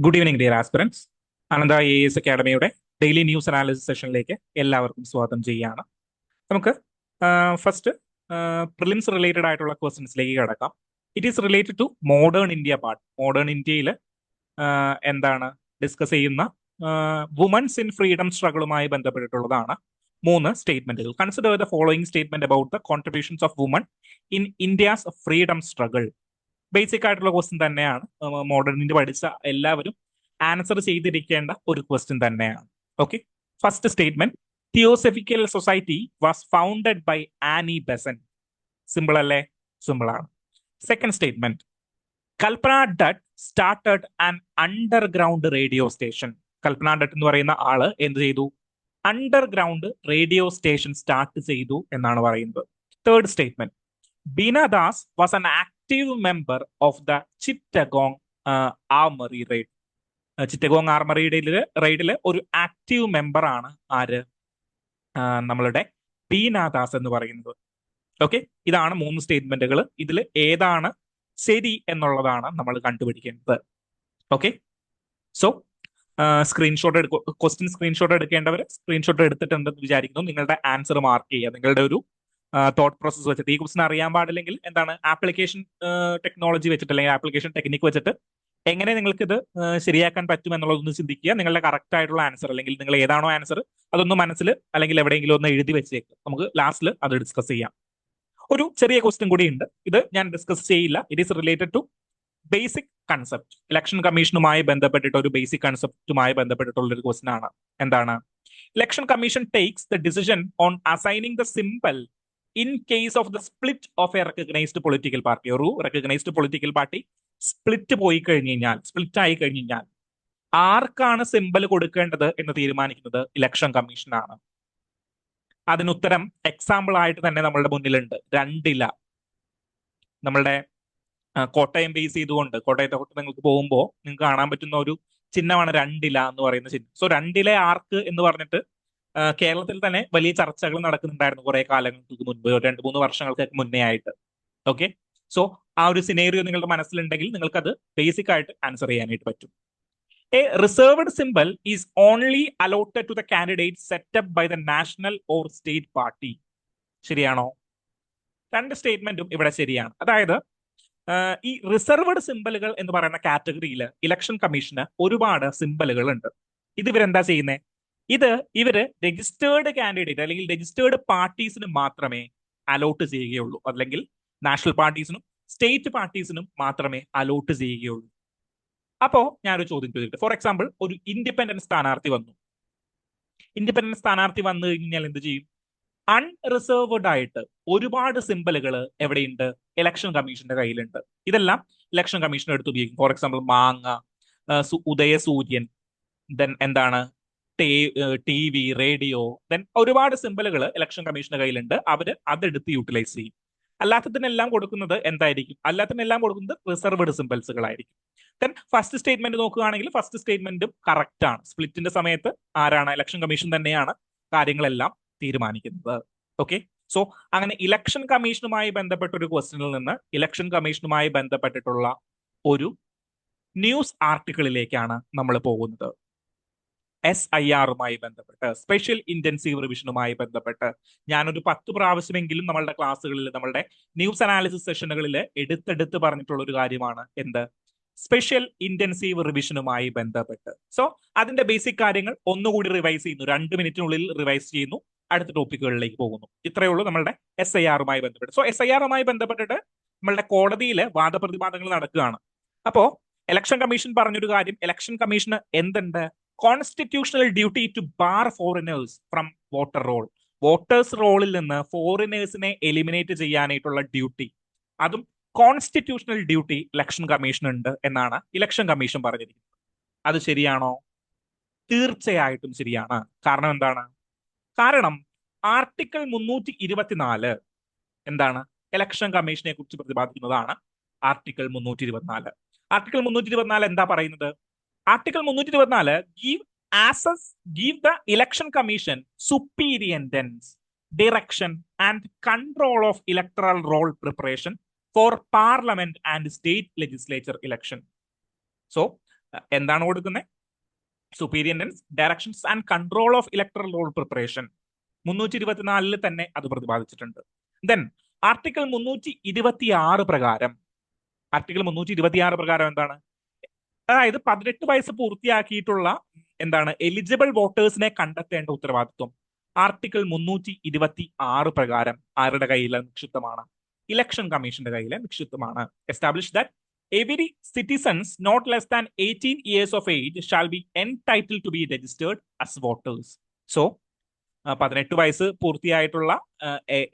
Good evening dear aspirants. Ananta AS അക്കാഡമിയുടെ daily news analysis സെഷനിലേക്ക് എല്ലാവർക്കും സ്വാഗതം ചെയ്യുകയാണ്. നമുക്ക് ഫസ്റ്റ് പ്രിലിംസ് റിലേറ്റഡ് ആയിട്ടുള്ള ക്വസ്റ്റ്യൻസിലേക്ക് കിടക്കാം. It is related to modern India part. Modern ഇന്ത്യയിൽ എന്താണ് ഡിസ്കസ് ചെയ്യുന്ന വുമൻസ് ഇൻ ഫ്രീഡം സ്ട്രഗിളുമായി ബന്ധപ്പെട്ടിട്ടുള്ളതാണ് മൂന്ന് സ്റ്റേറ്റ്മെന്റുകൾ. Consider the following statement about the contributions of women in India's freedom struggle. Basic ആയിട്ടുള്ള ക്വസ്റ്റ്യൻ തന്നെയാണ്. മോഡേൺ ഇന്ത്യ പഠിച്ച എല്ലാവരും ആൻസർ ചെയ്തിരിക്കേണ്ട ഒരു ക്വസ്റ്റ്യൻ തന്നെയാണ്. Okay, first statement, theosophical society was founded by Annie Besant. Simple അല്ലേ? സിമ്പിൾ ആണ്. Second statement, Kalpana Dutt started an underground radio station. Kalpana Dutt എന്ന് പറയുന്ന ആള് എന്ത് ചെയ്തു? അണ്ടർഗ്രൗണ്ട് റേഡിയോ സ്റ്റേഷൻ സ്റ്റാർട്ട് ചെയ്തു എന്നാണ് പറയുന്നത്. Third statement, Bina Das was an active member of the Chittagong armoury raid. Chittagong armoury റെയ്ഡില് ഒരു ആക്റ്റീവ് മെമ്പർ ആണ് ആര്? നമ്മളുടെ ബീന ദാസ് എന്ന് പറയുന്നത്. ഓക്കെ, ഇതാണ് മൂന്ന് സ്റ്റേറ്റ്മെന്റുകൾ. ഇതിൽ ഏതാണ് ശരി എന്നുള്ളതാണ് നമ്മൾ കണ്ടുപിടിക്കേണ്ടത്. ഓക്കെ, സോ ക്വസ്റ്റ്യൻ സ്ക്രീൻഷോട്ട് എടുക്കേണ്ടവർ സ്ക്രീൻഷോട്ട് എടുത്തിട്ടുണ്ടെന്ന് വിചാരിക്കുന്നു. നിങ്ങളുടെ ആൻസർ മാർക്ക് ചെയ്യുക. നിങ്ങളുടെ ഒരു തോട്ട് പ്രോസസ് വെച്ചിട്ട് ഈ ക്വസ്റ്റൻ അറിയാൻ പാടില്ലെങ്കിൽ എന്താണ് ആപ്ലിക്കേഷൻ ടെക്നോളജി വെച്ചിട്ട് അല്ലെങ്കിൽ ആപ്ലിക്കേഷൻ ടെക്നിക്ക് വെച്ചിട്ട് എങ്ങനെ നിങ്ങൾക്ക് ഇത് ശരിയാക്കാൻ പറ്റും എന്നുള്ളതൊന്ന് ചിന്തിക്കുക. നിങ്ങളുടെ കറക്റ്റ് ആയിട്ടുള്ള ആൻസർ അല്ലെങ്കിൽ നിങ്ങൾ ഏതാണോ ആൻസർ അതൊന്ന് മനസ്സിൽ അല്ലെങ്കിൽ എവിടെയെങ്കിലും ഒന്ന് എഴുതി വെച്ചേക്ക്. നമുക്ക് ലാസ്റ്റിൽ അത് ഡിസ്കസ് ചെയ്യാം. ഒരു ചെറിയ ക്വസ്റ്റ്യൻ കൂടി ഉണ്ട്. ഇത് ഞാൻ ഡിസ്കസ് ചെയ്യില്ല. It is related to basic concept. Election കമ്മീഷനുമായി ബന്ധപ്പെട്ടിട്ട് ഒരു ബേസിക് കൺസെപ്റ്റുമായി ബന്ധപ്പെട്ടിട്ടുള്ള ഒരു ക്വസ്റ്റൻ ആണ്. എന്താണ്? Election commission takes the decision on assigning the symbol in case of the split of a recognised political party. ഒരു റെക്കഗ്നൈസ്ഡ് പൊളിറ്റിക്കൽ പാർട്ടി സ്പ്ലിറ്റ് ആയി കഴിഞ്ഞു കഴിഞ്ഞാൽ ആർക്കാണ് സിംബൽ കൊടുക്കേണ്ടത് എന്ന് തീരുമാനിക്കുന്നത് ഇലക്ഷൻ കമ്മീഷനാണ്. അതിനുത്തരം എക്സാമ്പിൾ ആയിട്ട് തന്നെ നമ്മളുടെ മുന്നിലുണ്ട്. രണ്ടില. നമ്മളുടെ കോട്ടയം ബേസ് ചെയ്തുകൊണ്ട് കോട്ടയത്തോട്ട് നിങ്ങൾക്ക് പോകുമ്പോൾ നിങ്ങൾക്ക് കാണാൻ പറ്റുന്ന ഒരു ചിഹ്നമാണ് രണ്ടില എന്ന് പറയുന്ന ചിഹ്നം. സോ രണ്ടിലെ ആർക്ക് എന്ന് പറഞ്ഞിട്ട് കേരളത്തിൽ തന്നെ വലിയ ചർച്ചകൾ നടക്കുന്നുണ്ടായിരുന്നു കുറെ കാലങ്ങൾക്ക് മുൻപ്, 2-3 വർഷങ്ങൾക്ക് മുന്നേ ആയിട്ട്. ഓക്കെ, സോ ആ ഒരു സിനേറിയോ നിങ്ങളുടെ മനസ്സിലുണ്ടെങ്കിൽ നിങ്ങൾക്ക് അത് ബേസിക് ആയിട്ട് ആൻസർ ചെയ്യാനായിട്ട് പറ്റും. A reserved symbol is only allotted to the candidate set up by the national or state party. ശരിയാണോ? രണ്ട് സ്റ്റേറ്റ്മെന്റും ഇവിടെ ശരിയാണ്. അതായത് ഈ റിസർവ്ഡ് സിംബലുകൾ എന്ന് പറയുന്ന കാറ്റഗറിയിൽ ഇലക്ഷൻ കമ്മീഷന് ഒരുപാട് സിംബലുകൾ ഉണ്ട്. ഇത് ഇവരെന്താ ചെയ്യുന്നത്? ഇവര് രജിസ്റ്റേർഡ് കാൻഡിഡേറ്റ് അല്ലെങ്കിൽ രജിസ്റ്റേർഡ് പാർട്ടീസിന് മാത്രമേ അലോട്ട് ചെയ്യുകയുള്ളൂ. അല്ലെങ്കിൽ നാഷണൽ പാർട്ടീസിനും സ്റ്റേറ്റ് പാർട്ടീസിനും മാത്രമേ അലോട്ട് ചെയ്യുകയുള്ളൂ. അപ്പോ ഞാനൊരു ചോദ്യം ചോദിക്കട്ടെ. ഫോർ എക്സാമ്പിൾ, ഒരു ഇൻഡിപെൻഡന്റ് സ്ഥാനാർത്ഥി വന്നു. ഇൻഡിപെൻഡന്റ് സ്ഥാനാർത്ഥി വന്നു കഴിഞ്ഞാൽ എന്ത് ചെയ്യും? അൺറിസർവ്ഡ് ആയിട്ട് ഒരുപാട് സിംബലുകൾ എവിടെയുണ്ട്? ഇലക്ഷൻ കമ്മീഷന്റെ കയ്യിലുണ്ട്. ഇതെല്ലാം ഇലക്ഷൻ കമ്മീഷൻ എടുത്ത് ഉപയോഗിക്കും. ഫോർ എക്സാമ്പിൾ മാങ്ങ, ഉദയസൂര്യൻ, ദെൻ എന്താണ് TV, റേഡിയോ, ദെൻ ഒരുപാട് സിംബലുകൾ ഇലക്ഷൻ കമ്മീഷന്റെ കയ്യിലുണ്ട്. അവര് അതെടുത്ത് യൂട്ടിലൈസ് ചെയ്യും. അല്ലാത്തതിനെല്ലാം കൊടുക്കുന്നത് എന്തായിരിക്കും? അല്ലാത്തതിനെല്ലാം കൊടുക്കുന്നത് റിസർവ്ഡ് സിംബൽസുകളായിരിക്കും. ദെൻ ഫസ്റ്റ് സ്റ്റേറ്റ്മെന്റ് നോക്കുകയാണെങ്കിൽ ഫസ്റ്റ് സ്റ്റേറ്റ്മെന്റും കറക്റ്റ് ആണ്. സ്പ്ലിറ്റിന്റെ സമയത്ത് ആരാണ്? ഇലക്ഷൻ കമ്മീഷൻ തന്നെയാണ് കാര്യങ്ങളെല്ലാം തീരുമാനിക്കുന്നത്. ഓക്കെ, സോ അങ്ങനെ ഇലക്ഷൻ കമ്മീഷനുമായി ബന്ധപ്പെട്ട ഒരു ക്വസ്റ്റ്യനിൽ നിന്ന് ഇലക്ഷൻ കമ്മീഷനുമായി ബന്ധപ്പെട്ടിട്ടുള്ള ഒരു ആർട്ടിക്കിളിലേക്കാണ് നമ്മൾ പോകുന്നത്. SIRുമായി ബന്ധപ്പെട്ട്, സ്പെഷ്യൽ ഇന്റൻസീവ് റിവിഷനുമായി ബന്ധപ്പെട്ട് ഞാനൊരു 10 പ്രാവശ്യമെങ്കിലും നമ്മളുടെ ക്ലാസ്സുകളിൽ, നമ്മളുടെ ന്യൂസ് അനാലിസിസ് സെഷനുകളിൽ എടുത്തെടുത്ത് പറഞ്ഞിട്ടുള്ള ഒരു കാര്യമാണ് എന്ത്? സ്പെഷ്യൽ ഇന്റൻസീവ് റിവിഷനുമായി ബന്ധപ്പെട്ട്. സോ അതിന്റെ ബേസിക് കാര്യങ്ങൾ ഒന്നുകൂടി റിവൈസ് ചെയ്യുന്നു. 2 മിനിറ്റിനുള്ളിൽ റിവൈസ് ചെയ്യുന്നു. അടുത്ത ടോപ്പിക്കുകളിലേക്ക് പോകുന്നു. ഇത്രയേ ഉള്ളൂ നമ്മളുടെ SIRുമായി ബന്ധപ്പെട്ട്. സോ SIRുമായി ബന്ധപ്പെട്ടിട്ട് നമ്മളുടെ കോടതിയിൽ വാദപ്രതിവാദങ്ങൾ നടക്കുകയാണ്. അപ്പോ ഇലക്ഷൻ കമ്മീഷൻ പറഞ്ഞൊരു കാര്യം, ഇലക്ഷൻ കമ്മീഷന് എന്തുണ്ട്? Constitutional duty to bar foreigners from voter roll. Voters റോളിൽ നിന്ന് ഫോറിനേഴ്സിനെ എലിമിനേറ്റ് ചെയ്യാനായിട്ടുള്ള ഡ്യൂട്ടി, അതും കോൺസ്റ്റിറ്റ്യൂഷണൽ ഡ്യൂട്ടി ഇലക്ഷൻ കമ്മീഷൻ ഉണ്ട് എന്നാണ് ഇലക്ഷൻ കമ്മീഷൻ പറഞ്ഞിരിക്കുന്നത്. അത് ശരിയാണോ? തീർച്ചയായിട്ടും ശരിയാണ്. കാരണം എന്താണ്? കാരണം ആർട്ടിക്കിൾ 324 എന്താണ്? ഇലക്ഷൻ കമ്മീഷനെ കുറിച്ച് പ്രതിപാദിക്കുന്നതാണ് ആർട്ടിക്കിൾ 324. ആർട്ടിക്കിൾ 324 എന്താ പറയുന്നത്? Article 324 give the election commission superintendence, direction and control of electoral roll preparation for parliament and state legislature election. So എന്താണ് കൊടുക്കുന്നത്? Superintendence directions and control of electoral roll preparation 324 തന്നെ അത് പ്രതിപാദിച്ചിട്ടുണ്ട്. Then article 326 പ്രകാരം എന്താണ്? അതായത് 18 വയസ്സ് പൂർത്തിയാക്കിയിട്ടുള്ള എന്താണ് എലിജിബിൾ വോട്ടേഴ്സിനെ കണ്ടെത്തേണ്ട ഉത്തരവാദിത്വം ആർട്ടിക്കിൾ 326 പ്രകാരം ആരുടെ കയ്യിൽ നിക്ഷിപ്തമാണ്? ഇലക്ഷൻ കമ്മീഷന്റെ കയ്യിൽ നിക്ഷിപ്തമാണ്. Establish that every citizens not less than 18 years of age shall be entitled to be registered as voters. So 18 വയസ്സ് പൂർത്തിയായിട്ടുള്ള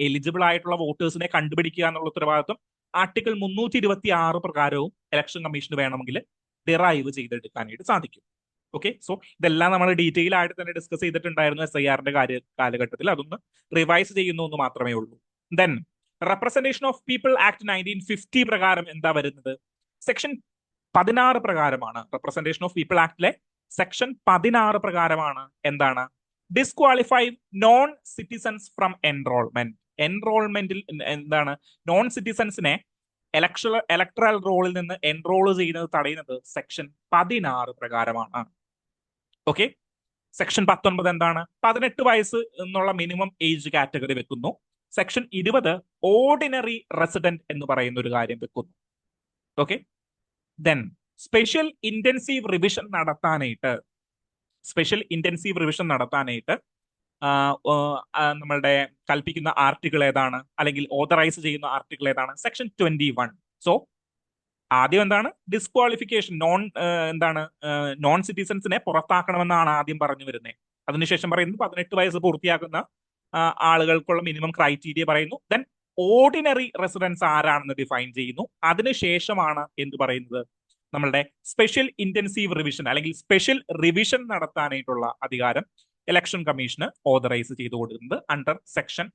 എലിജിബിൾ ആയിട്ടുള്ള വോട്ടേഴ്സിനെ കണ്ടുപിടിക്കുക എന്നുള്ള ഉത്തരവാദിത്വം ആർട്ടിക്കിൾ 326 പ്രകാരവും ഇലക്ഷൻ കമ്മീഷന് വേണമെങ്കിൽ ഡിറൈവ് ചെയ്തെടുക്കാനായിട്ട് സാധിക്കും. ഓക്കെ, സോ ഇതെല്ലാം നമ്മൾ ഡീറ്റെയിൽ ആയിട്ട് തന്നെ ഡിസ്കസ് ചെയ്തിട്ടുണ്ടായിരുന്നു SIRന്റെ കാലഘട്ടത്തിൽ. അതൊന്ന് റിവൈസ് ചെയ്യുന്നു എന്ന് മാത്രമേ ഉള്ളൂ. Then representation of people act 1950 പ്രകാരം എന്താ വരുന്നത്? സെക്ഷൻ 16 പ്രകാരമാണ്. റെപ്രസെന്റേഷൻ ഓഫ് പീപ്പിൾ ആക്ടിലെ സെക്ഷൻ 16 പ്രകാരമാണ് എന്താണ്? ഡിസ്ക്വാളിഫൈ നോൺ സിറ്റിസൺസ് ഫ്രം എൻറോൾമെന്റിൽ എന്താണ് നോൺ സിറ്റിസൺസിനെ ഇലക്ട്രൽ റോളിൽ നിന്ന് എൻറോൾ ചെയ്യുന്നത് തടയുന്നത് സെക്ഷൻ 16 പ്രകാരമാണ്. ഓക്കെ, സെക്ഷൻ 19 എന്താണ്? 18 വയസ്സ് എന്നുള്ള മിനിമം ഏജ് കാറ്റഗറി വെക്കുന്നു. സെക്ഷൻ 20 ഓർഡിനറി റെസിഡന്റ് എന്ന് പറയുന്ന ഒരു കാര്യം വെക്കുന്നു. Okay, then special intensive revision നടത്താനായിട്ട് നമ്മളുടെ കൽപ്പിക്കുന്ന ആർട്ടിക്കിൾ ഏതാണ്, അല്ലെങ്കിൽ ഓതറൈസ് ചെയ്യുന്ന ആർട്ടിക്കിൾ ഏതാണ്? സെക്ഷൻ 21. സോ ആദ്യം എന്താണ്? ഡിസ്ക്വാളിഫിക്കേഷൻ, നോൺ സിറ്റിസൺസിനെ പുറത്താക്കണമെന്നാണ് ആദ്യം പറഞ്ഞു വരുന്നത്. അതിനുശേഷം പറയുന്നത് 18 വയസ്സ് പൂർത്തിയാക്കുന്ന ആളുകൾക്കുള്ള മിനിമം ക്രൈറ്റീരിയ പറയുന്നു. ദെൻ ഓർഡിനറി റെസിഡൻസ് ആരാണെന്ന് ഡിഫൈൻ ചെയ്യുന്നു. അതിനുശേഷമാണ് എന്ത് പറയുന്നത്? നമ്മളുടെ സ്പെഷ്യൽ ഇന്റൻസീവ് റിവിഷൻ അല്ലെങ്കിൽ സ്പെഷ്യൽ റിവിഷൻ നടത്താനായിട്ടുള്ള അധികാരം ഇലക്ഷൻ കമ്മീഷന് ഓതറൈസ് ചെയ്തു കൊടുക്കുന്നത് അണ്ടർ സെക്ഷൻ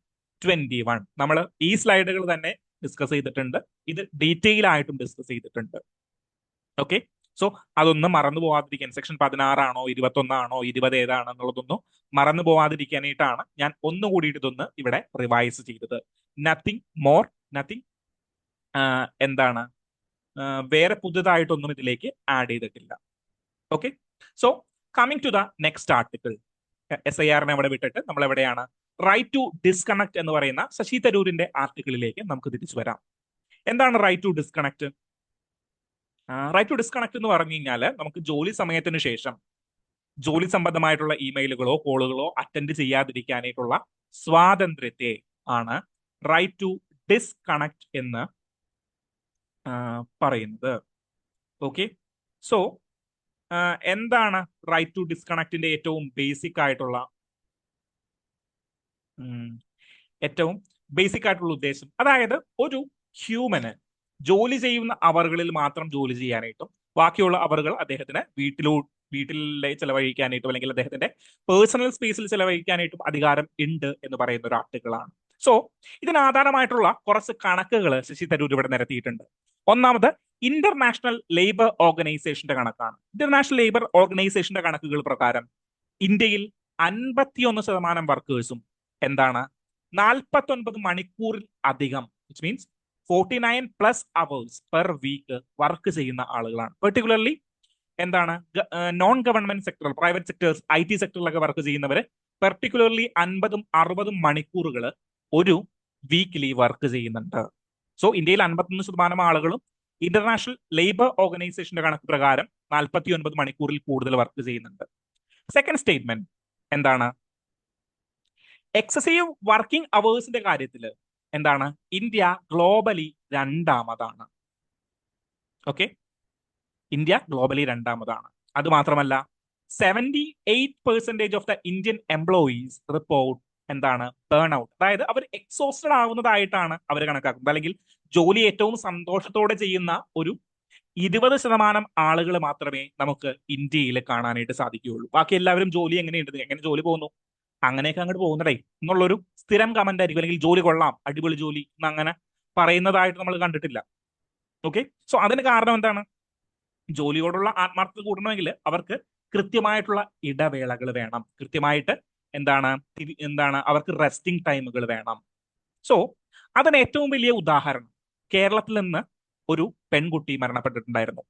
21. നമ്മൾ ഈ സ്ലൈഡുകൾ തന്നെ ഡിസ്കസ് ചെയ്തിട്ടുണ്ട്, ഇത് ഡീറ്റെയിൽ ആയിട്ടും ഡിസ്കസ് ചെയ്തിട്ടുണ്ട്. ഓക്കെ, സോ അതൊന്നും മറന്നു പോവാതിരിക്കാൻ, സെക്ഷൻ 16 ആണോ 21 ആണോ 20 ഏതാണെന്നുള്ളതൊന്നും മറന്നു പോവാതിരിക്കാനായിട്ടാണ് ഞാൻ ഒന്നുകൂടിയിട്ട് ഇതൊന്ന് ഇവിടെ റിവൈസ് ചെയ്തത്. നത്തിങ് മോർ, നത്തിങ് എന്താണ് വേറെ പുതുതായിട്ടൊന്നും ഇതിലേക്ക് ആഡ് ചെയ്തിട്ടില്ല. Okay, so coming to the next article. SIRനെ അവിടെ വിട്ടിട്ട് നമ്മൾ എവിടെയാണ്? റൈറ്റ് ടു ഡിസ്കണക്ട് എന്ന് പറയുന്ന ശശി തരൂരിന്റെ ആർട്ടിക്കിളിലേക്ക് നമുക്ക് തിരിച്ചു വരാം. എന്താണ് right to disconnect? Right to disconnect എന്ന് പറഞ്ഞു കഴിഞ്ഞാൽ നമുക്ക് ജോലി സമയത്തിന് ശേഷം ജോലി സംബന്ധമായിട്ടുള്ള ഇമെയിലുകളോ കോളുകളോ അറ്റൻഡ് ചെയ്യാതിരിക്കാനായിട്ടുള്ള സ്വാതന്ത്ര്യത്തെ ആണ് റൈറ്റ് ടു ഡിസ്കണക്ട് എന്ന് പറയുന്നത്. ഓക്കെ, സോ എന്താണ് റൈറ്റ് ടു ഡിസ്കണക്റ്റിന്റെ ഏറ്റവും ബേസിക് ആയിട്ടുള്ള ഉദ്ദേശം? അതായത് ഒരു ഹ്യൂമന് ജോലി ചെയ്യുന്ന അവറുകളിൽ മാത്രം ജോലി ചെയ്യാനായിട്ടും ബാക്കിയുള്ള അവറുകൾ അദ്ദേഹത്തിന് വീട്ടിലെ ചെലവഴിക്കാനായിട്ടും അല്ലെങ്കിൽ അദ്ദേഹത്തിന്റെ പേഴ്സണൽ സ്പേസിൽ ചെലവഴിക്കാനായിട്ടും അധികാരം ഉണ്ട് എന്ന് പറയുന്ന ഒരു ആർട്ടിക്കിളാണ്. സോ ഇതിന് ആധാരമായിട്ടുള്ള കുറച്ച് കണക്കുകൾ ശശി തരൂർ ഇവിടെ നിരത്തിയിട്ടുണ്ട്. ഒന്നാമത് ഇന്റർനാഷണൽ ലേബർ ഓർഗനൈസേഷന്റെ കണക്കാണ്. ഇന്റർനാഷണൽ ലേബർ ഓർഗനൈസേഷന്റെ കണക്കുകൾ പ്രകാരം ഇന്ത്യയിൽ 51% വർക്കേഴ്സും 49 മണിക്കൂറിൽ അധികം, which means 49+ hours per week work ചെയ്യുന്ന ആളുകളാണ്. Particularly non government sector, private sectors, IT സെക്ടറിലൊക്കെ വർക്ക് ചെയ്യുന്നവര് പെർട്ടിക്കുലർലി 50-60 മണിക്കൂറുകൾ ഒരു വീക്കിലി വർക്ക് ചെയ്യുന്നുണ്ട്. സോ ഇന്ത്യയിൽ 51% ആളുകളും ഇന്റർനാഷണൽ ലേബർ ഓർഗനൈസേഷന്റെ കണക്ക് പ്രകാരം 49 മണിക്കൂറിൽ കൂടുതൽ വർക്ക് ചെയ്യുന്നുണ്ട്. സെക്കൻഡ് സ്റ്റേറ്റ്മെന്റ് എന്താണ്? എക്സസീവ് വർക്കിംഗ് അവേഴ്സിന്റെ കാര്യത്തിൽ ഇന്ത്യ ഗ്ലോബലി 2ാമതാണ്. ഓക്കെ, ഇന്ത്യ ഗ്ലോബലി 2ാമതാണ്. അത് മാത്രമല്ല 78% of the Indian employees report burn out, അതായത് അവർ എക്സോസ്റ്റഡ് ആവുന്നതായിട്ടാണ് അവർ കണക്കാക്കുന്നത്. അല്ലെങ്കിൽ ജോലി ഏറ്റവും സന്തോഷത്തോടെ ചെയ്യുന്ന ഒരു 20% ആളുകൾ മാത്രമേ നമുക്ക് ഇന്ത്യയിൽ കാണാനായിട്ട് സാധിക്കുകയുള്ളൂ. ബാക്കി എല്ലാവരും ജോലി എങ്ങനെ ജോലി പോകുന്നു, അങ്ങനെയൊക്കെ അങ്ങോട്ട് പോകുന്നതേ എന്നുള്ളൊരു സ്ഥിരം കമന്റ് ആയിരിക്കും. അല്ലെങ്കിൽ ജോലി കൊള്ളാം, അടിപൊളി ജോലി എന്നങ്ങനെ പറയുന്നതായിട്ട് നമ്മൾ കണ്ടിട്ടില്ല. ഓക്കെ, സോ അതിന് കാരണം എന്താണ്? ജോലിയോടുള്ള ആത്മാർത്ഥത കൂടണമെങ്കിൽ അവർക്ക് കൃത്യമായിട്ടുള്ള ഇടവേളകൾ വേണം, കൃത്യമായിട്ട് അവർക്ക് റെസ്റ്റിംഗ് ടൈമുകൾ വേണം. സോ അതിന് ഏറ്റവും വലിയ ഉദാഹരണം കേരളത്തിൽ നിന്ന് ഒരു പെൺകുട്ടി മരണപ്പെട്ടിട്ടുണ്ടായിരുന്നു.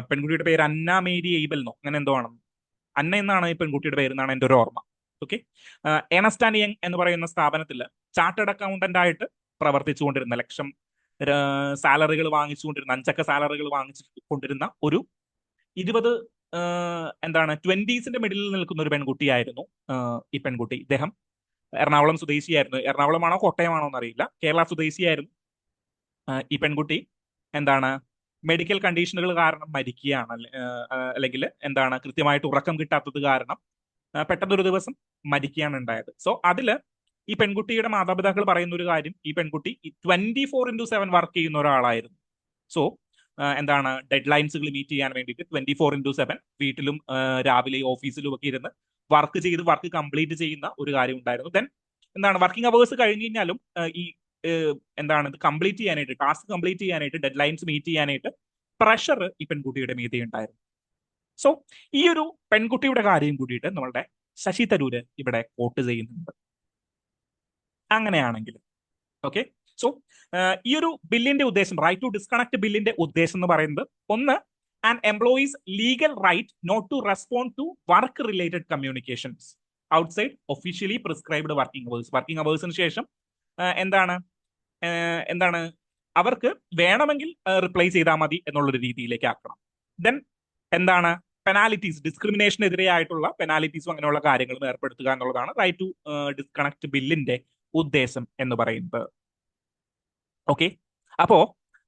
പെൺകുട്ടിയുടെ പേര് അന്ന മേരി എയ്ബൽ എന്നോ അങ്ങനെ എന്തോ ആണ്. അന്ന എന്നാണ് ഈ പെൺകുട്ടിയുടെ പേര് എന്നാണ് എൻ്റെ ഒരു ഓർമ്മ. ഓക്കെ. ഏണസ്റ്റ് ആൻഡ് യങ് എന്ന് പറയുന്ന സ്ഥാപനത്തിൽ ചാർട്ടേഡ് അക്കൗണ്ടന്റ് ആയിട്ട് പ്രവർത്തിച്ചുകൊണ്ടിരുന്ന ലക്ഷം സാലറികൾ വാങ്ങിച്ചുകൊണ്ടിരുന്ന, അഞ്ചക്ക സാലറികൾ വാങ്ങിച്ചുകൊണ്ടിരുന്ന ഒരു 20 എന്താണ് 20s മിഡിലിൽ നിൽക്കുന്ന ഒരു പെൺകുട്ടിയായിരുന്നു ഈ പെൺകുട്ടി. ഇദ്ദേഹം എറണാകുളം സ്വദേശിയായിരുന്നു. എറണാകുളമാണോ കോട്ടയമാണോ എന്നറിയില്ല, കേരള സ്വദേശിയായിരുന്നു. ഈ പെൺകുട്ടി എന്താണ് മെഡിക്കൽ കണ്ടീഷനുകൾ കാരണം മരിക്കുകയാണ്, അല്ലെങ്കിൽ എന്താണ് കൃത്യമായിട്ട് ഉറക്കം കിട്ടാത്തത് കാരണം പെട്ടെന്നൊരു ദിവസം മരിക്കുകയാണ് ഉണ്ടായത്. സോ അതില് ഈ പെൺകുട്ടിയുടെ മാതാപിതാക്കൾ പറയുന്ന ഒരു കാര്യം, ഈ പെൺകുട്ടി 24/7 വർക്ക് ചെയ്യുന്ന ഒരാളായിരുന്നു. സോ എന്താണ് ഡെഡ് ലൈൻസുകൾ മീറ്റ് ചെയ്യാൻ വേണ്ടിയിട്ട് 24/7 വീട്ടിലും രാവിലെ ഓഫീസിലും ഒക്കെ ഇരുന്ന് വർക്ക് ചെയ്ത് വർക്ക് കംപ്ലീറ്റ് ചെയ്യുന്ന ഒരു കാര്യം ഉണ്ടായിരുന്നു. ദെൻ എന്താണ് വർക്കിംഗ് അവേഴ്സ് കഴിഞ്ഞ് കഴിഞ്ഞാലും ഈ എന്താണ് ഇത് കംപ്ലീറ്റ് ചെയ്യാനായിട്ട്, ടാസ്ക് കംപ്ലീറ്റ് ചെയ്യാനായിട്ട്, ഡെഡ് ലൈൻസ് മീറ്റ് ചെയ്യാനായിട്ട് പ്രഷർ ഈ പെൺകുട്ടിയുടെ മീതെ ഉണ്ടായിരുന്നു. സോ ഈ ഒരു പെൺകുട്ടിയുടെ കാര്യം കൂടിയിട്ട് നമ്മളുടെ ശശി തരൂര് ഇവിടെ കോട്ട് ചെയ്യുന്നുണ്ട്. അങ്ങനെയാണെങ്കിൽ ഓക്കെ. സോ ഈ ഒരു ബില്ലിന്റെ ഉദ്ദേശം, റൈറ്റ് ടു ഡിസ്കണക്ട് ബില്ലിന്റെ ഉദ്ദേശം എന്ന് പറയുന്നത്, ഒന്ന്, an employees legal right not to respond to work related communications outside officially prescribed working hours. Working അവേഴ്സിന് ശേഷം എന്താണ് എന്താണ് അവർക്ക് വേണമെങ്കിൽ റിപ്ലൈ ചെയ്താൽ മതി എന്നുള്ളൊരു രീതിയിലേക്ക് ആക്കണം. ദെൻ എന്താണ് പെനാലിറ്റീസ്, ഡിസ്ക്രിമിനേഷനെതിരെയായിട്ടുള്ള പെനാലിറ്റീസും അങ്ങനെയുള്ള കാര്യങ്ങളും ഏർപ്പെടുത്തുക എന്നുള്ളതാണ് റൈറ്റ് ടു ഡിസ്കണക്ട് ബില്ലിന്റെ ഉദ്ദേശം എന്ന് പറയുന്നത്. ഓക്കെ. അപ്പോ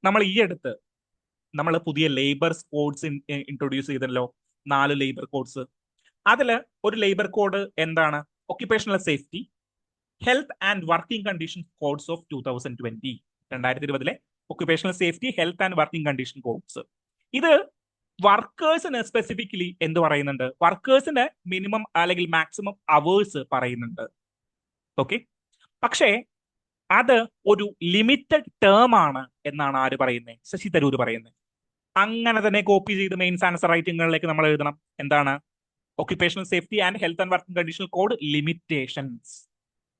നമ്മൾ ഈ അടുത്ത് നമ്മൾ പുതിയ ലേബർ കോഡ്സ് ഇൻട്രൊഡ്യൂസ് ചെയ്തല്ലോ, 4 ലേബർ കോഡ്സ്. അതില് ഒരു ലേബർ കോഡ് എന്താണ്, occupational safety health and working condition codes of 2020, 2020 occupational safety health and working condition codes. ഇത് വർക്കേഴ്സിന് സ്പെസിഫിക്കലി എന്ത് പറയുന്നുണ്ട്, വർക്കേഴ്സിന്റെ മിനിമം അല്ലെങ്കിൽ മാക്സിമം അവേഴ്സ് പറയുന്നുണ്ട്. ഓക്കെ. പക്ഷേ അത് ഒരു ലിമിറ്റഡ് ടേം ആണ് എന്നാണ് ആര് പറയുന്നത്, ശശി തരൂർ പറയുന്നത്. അങ്ങനെ തന്നെ കോപ്പി ചെയ്ത് മെയിൻസ് ആൻസർ റൈറ്റിംഗുകളിലേക്ക് നമ്മൾ എഴുതണം. എന്താണ് occupational safety and health and working condition code limitations.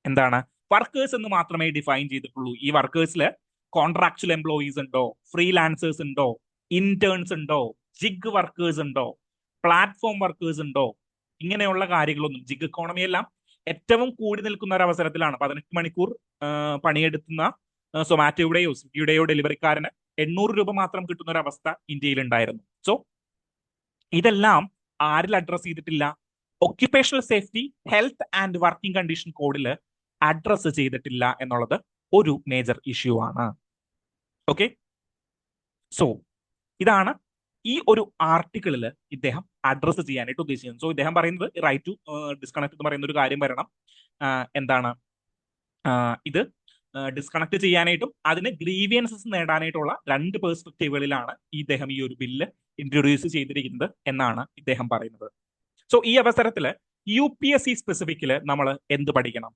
എന്താണ് വർക്കേഴ്സ് എന്ന് മാത്രമേ ഡിഫൈൻ ചെയ്തിട്ടുള്ളൂ. ഈ വർക്കേഴ്സിൽ കോൺട്രാക്ച്വൽ എംപ്ലോയീസ് ഉണ്ടോ, ഫ്രീലാൻസേഴ്സ് ഉണ്ടോ, ഇന്റേൺസ് ഉണ്ടോ, ജിഗ് വർക്കേഴ്സ് ഉണ്ടോ, പ്ലാറ്റ്ഫോം വർക്കേഴ്സ് ഉണ്ടോ, ഇങ്ങനെയുള്ള കാര്യങ്ങളൊന്നും. ജിഗ് ഇക്കോണമി എല്ലാം ഏറ്റവും കൂടി നിൽക്കുന്ന ഒരു അവസരത്തിലാണ് 18 മണിക്കൂർ പണിയെടുക്കുന്ന സൊമാറ്റോയുടെയോ സ്വിഗ്ഗിയുടെയോ ഡെലിവറിക്കാരന് 800 രൂപ മാത്രം കിട്ടുന്ന ഒരു അവസ്ഥ ഇന്ത്യയിൽ ഉണ്ടായിരുന്നു. സോ ഇതെല്ലാം ആരിൽ അഡ്രസ് ചെയ്തിട്ടില്ല, occupational safety health and working condition കോഡിൽ അഡ്രസ് ചെയ്തിട്ടില്ല എന്നുള്ളത് ഒരു മേജർ ഇഷ്യൂ ആണ്. ഓക്കെ. സോ ഇതാണ് ഈ ഒരു ആർട്ടിക്കിളിൽ ഇദ്ദേഹം അഡ്രസ് ചെയ്യാനായിട്ട് ഉദ്ദേശിക്കുന്നത്. സോ ഇദ്ദേഹം പറയുന്നത് റൈറ്റ് ടു ഡിസ്കണക്ട് എന്ന് പറയുന്ന ഒരു കാര്യം വരണം. എന്താണ് ഇത് ഡിസ്കണക്ട് ചെയ്യാനായിട്ടും അതിന് ഗ്രീവിയൻസസ് നേടാനായിട്ടുള്ള 2 പെർസ്പെക്റ്റീവുകളിലാണ് ഇദ്ദേഹം ഈ ഒരു ബില്ല് ഇൻട്രൊഡ്യൂസ് ചെയ്തിരിക്കുന്നത് എന്നാണ് ഇദ്ദേഹം പറയുന്നത്. സോ ഈ അവസരത്തിൽ UPSC സ്പെസിഫിക്കില് നമ്മൾ എന്ത് പഠിക്കണം,